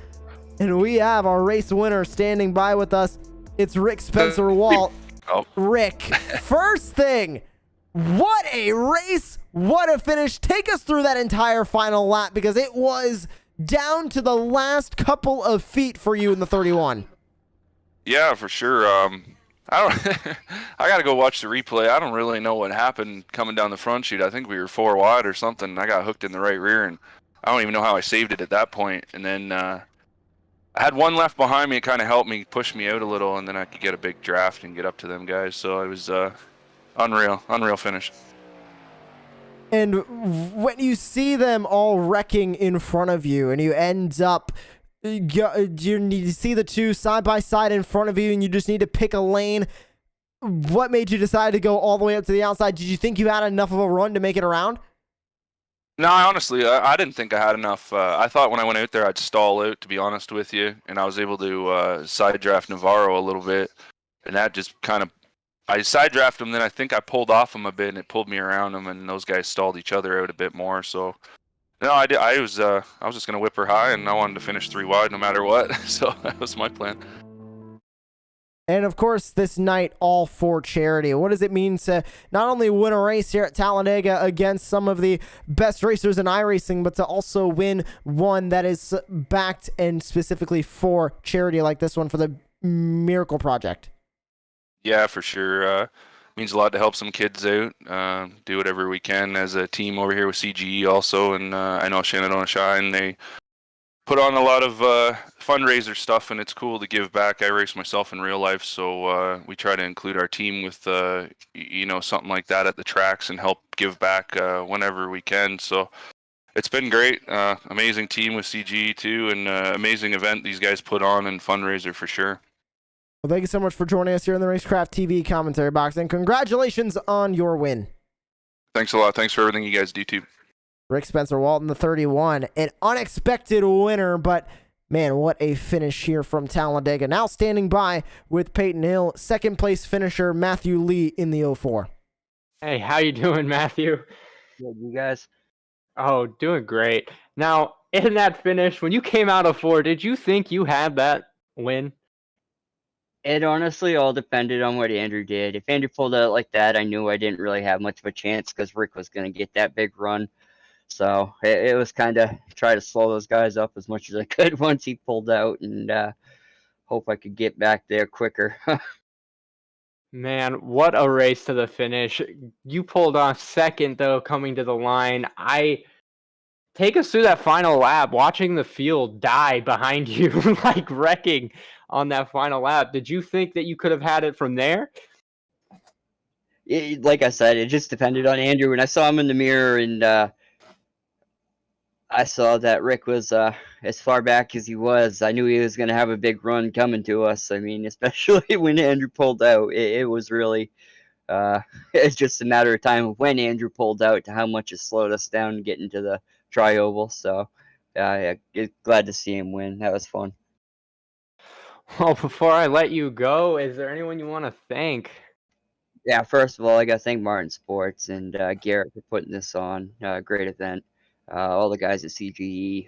And we have our race winner standing by with us. It's Rick Spencer Walt. Rick, first thing, what a race, what a finish. Take us through that entire final lap, because it was down to the last couple of feet for you in the 31. Yeah, for sure. I don't. I gotta go watch the replay. I don't really know what happened coming down the front chute. I think we were 4 wide or something. I got hooked in the right rear, and I don't even know how I saved it at that point. And then I had one left behind me. It kind of helped me push me out a little, and then I could get a big draft and get up to them guys. So it was unreal finish. And when you see them all wrecking in front of you, and you end up, you need to see the two side by side in front of you, and you just need to pick a lane. What made you decide to go all the way up to the outside? Did you think you had enough of a run to make it around? No, honestly, I didn't think I had enough. I thought when I went out there, I'd stall out, to be honest with you, and I was able to side draft Navarro a little bit, and that just kind of, I side drafted him, then I think I pulled off him a bit, and it pulled me around him, and those guys stalled each other out a bit more. So, no, I was just gonna whip her high, and I wanted to finish 3 wide no matter what. So that was my plan. And of course, this night, all for charity. What does it mean to not only win a race here at Talladega against some of the best racers in iRacing, but to also win one that is backed and specifically for charity like this one for the Miracle Project? Yeah, for sure. Means a lot to help some kids out. Do whatever we can as a team over here with CGE also, and I know Shenandoah Shine, they put on a lot of fundraiser stuff, and it's cool to give back. I race myself in real life, so we try to include our team with something like that at the tracks and help give back whenever we can. So it's been great. Amazing team with CGE too, and amazing event these guys put on, and fundraiser for sure. Well, thank you so much for joining us here in the Racecraft TV commentary box, and congratulations on your win. Thanks a lot. Thanks for everything you guys do too. Rick Spencer Walton, the 31, an unexpected winner, but man, what a finish here from Talladega. Now standing by with Peyton Hill, second place finisher Matthew Lee in the 04. Hey, how you doing, Matthew? Good, you guys? Oh, doing great. Now, in that finish, when you came out of 4, did you think you had that win? It honestly all depended on what Andrew did. If Andrew pulled out like that, I knew I didn't really have much of a chance because Rick was going to get that big run. So it was kind of try to slow those guys up as much as I could once he pulled out, and hope I could get back there quicker. Man, what a race to the finish. You pulled off second, though, coming to the line. Take us through that final lap, watching the field die behind you, like wrecking on that final lap. Did you think that you could have had it from there? Like I said, it just depended on Andrew. When I saw him in the mirror, and I saw that Rick was as far back as he was, I knew he was going to have a big run coming to us. I mean, especially when Andrew pulled out, it was really it's just a matter of time of when Andrew pulled out to how much it slowed us down getting to the tri-oval. So yeah, glad to see him win. That was fun. Well, before I let you go, is there anyone you want to thank? Yeah, first of all, I got to thank Martin Sports and Garrett for putting this on. Great event. All the guys at CGE,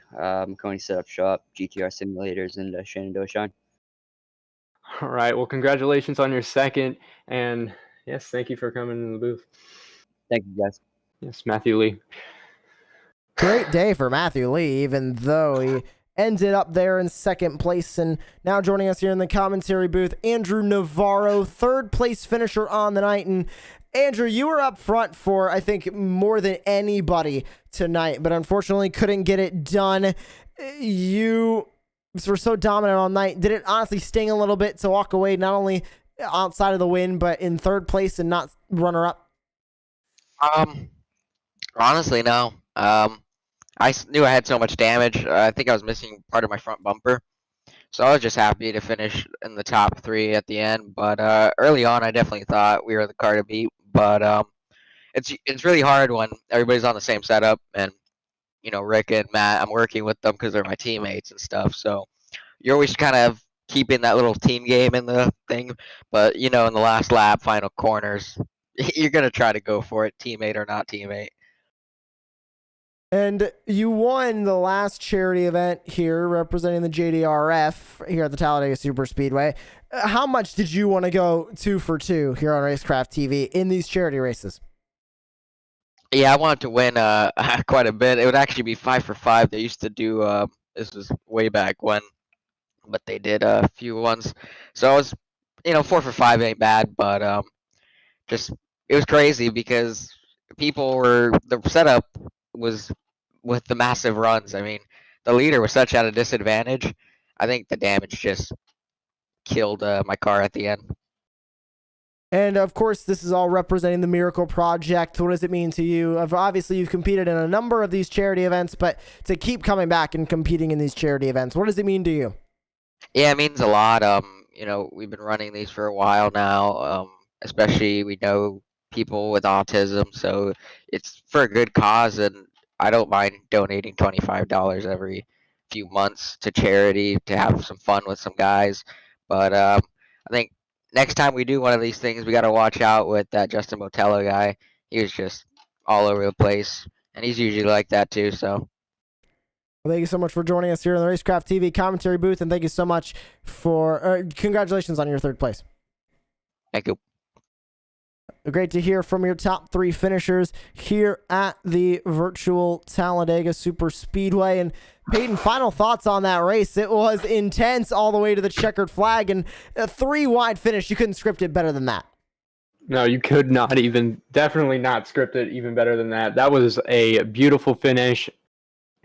Coney Setup Shop, GTR Simulators, and Shenandoah Shine. All right. Well, congratulations on your second. And yes, thank you for coming in the booth. Thank you, guys. Yes, Matthew Lee. Great day for Matthew Lee, even though he ended up there in second place. And now joining us here in the commentary booth, Andrew Navarro, third place finisher on the night. And Andrew, you were up front for, I think, more than anybody tonight, but unfortunately couldn't get it done. You were so dominant all night. Did it honestly sting a little bit to walk away not only outside of the win, but in third place and not runner-up? Honestly, no. I knew I had so much damage. I think I was missing part of my front bumper. So I was just happy to finish in the top 3 at the end. But early on, I definitely thought we were the car to beat. But it's really hard when everybody's on the same setup. And, you know, Rick and Matt, I'm working with them because they're my teammates and stuff. So you're always kind of keeping that little team game in the thing. But, you know, in the last lap, final corners, you're going to try to go for it, teammate or not teammate. And you won the last charity event here representing the JDRF here at the Talladega Super Speedway. How much did you want to go 2 for 2 here on Racecraft TV in these charity races? Yeah, I wanted to win quite a bit. It would actually be 5 for 5. They used to do, this was way back when, but they did a few ones. So I was, 4 for 5 ain't bad, but it was crazy because the setup was with the massive runs. I mean, the leader was such at a disadvantage. I think the damage just killed my car at the end. And of course, this is all representing the Miracle Project. What does it mean to you? Obviously, you've competed in a number of these charity events, but to keep coming back and competing in these charity events, what does it mean to you? Yeah, it means a lot. We've been running these for a while now. Especially we know people with autism, so it's for a good cause, and I don't mind donating $25 every few months to charity to have some fun with some guys. But I think next time we do one of these things, we got to watch out with that Justin Botello guy. He was just all over the place, and he's usually like that too. So. Well, thank you so much for joining us here in the Racecraft TV commentary booth, and thank you so much for congratulations on your third place. Thank you. Great to hear from your top 3 finishers here at the virtual Talladega Super Speedway. And Peyton, final thoughts on that race. It was intense all the way to the checkered flag, and a 3-wide finish. You couldn't script it better than that. No, you could not definitely not script it even better than that. That was a beautiful finish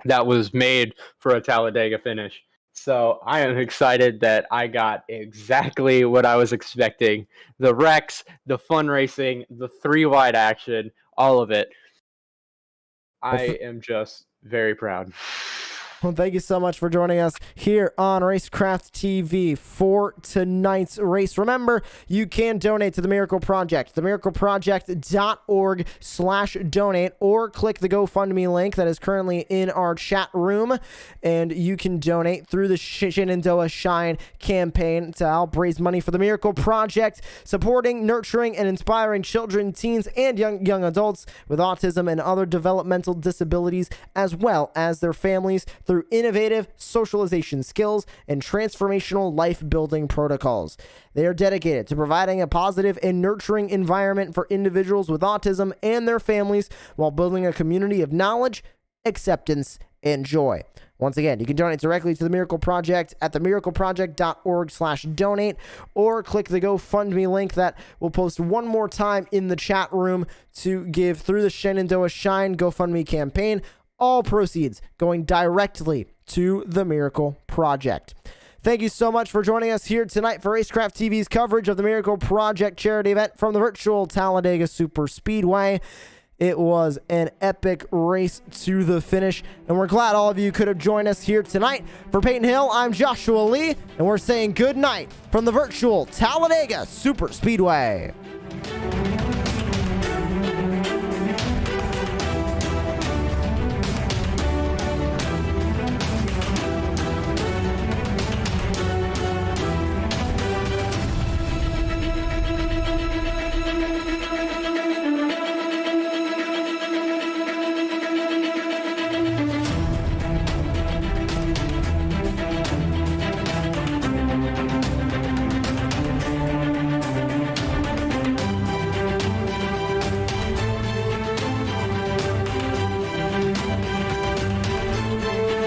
that was made for a Talladega finish. So I am excited that I got exactly what I was expecting. The wrecks, the fun racing, the 3-wide action, all of it. I am just very proud. Well, thank you so much for joining us here on Racecraft TV for tonight's race. Remember, you can donate to the Miracle Project, themiracleproject.org/donate, or click the GoFundMe link that is currently in our chat room, and you can donate through the Shenandoah Shine campaign to help raise money for the Miracle Project, supporting, nurturing, and inspiring children, teens, and young adults with autism and other developmental disabilities, as well as their families, through innovative socialization skills and transformational life-building protocols. They are dedicated to providing a positive and nurturing environment for individuals with autism and their families while building a community of knowledge, acceptance, and joy. Once again, you can donate directly to the Miracle Project at themiracleproject.org/donate, or click the GoFundMe link that we'll post one more time in the chat room to give through the Shenandoah Shine GoFundMe campaign. All proceeds going directly to the Miracle Project. Thank you so much for joining us here tonight for Racecraft TV's coverage of the Miracle Project charity event from the virtual Talladega Super Speedway. It was an epic race to the finish, and we're glad all of you could have joined us here tonight. For Peyton Hill, I'm Joshua Lee, and we're saying good night from the virtual Talladega Super Speedway.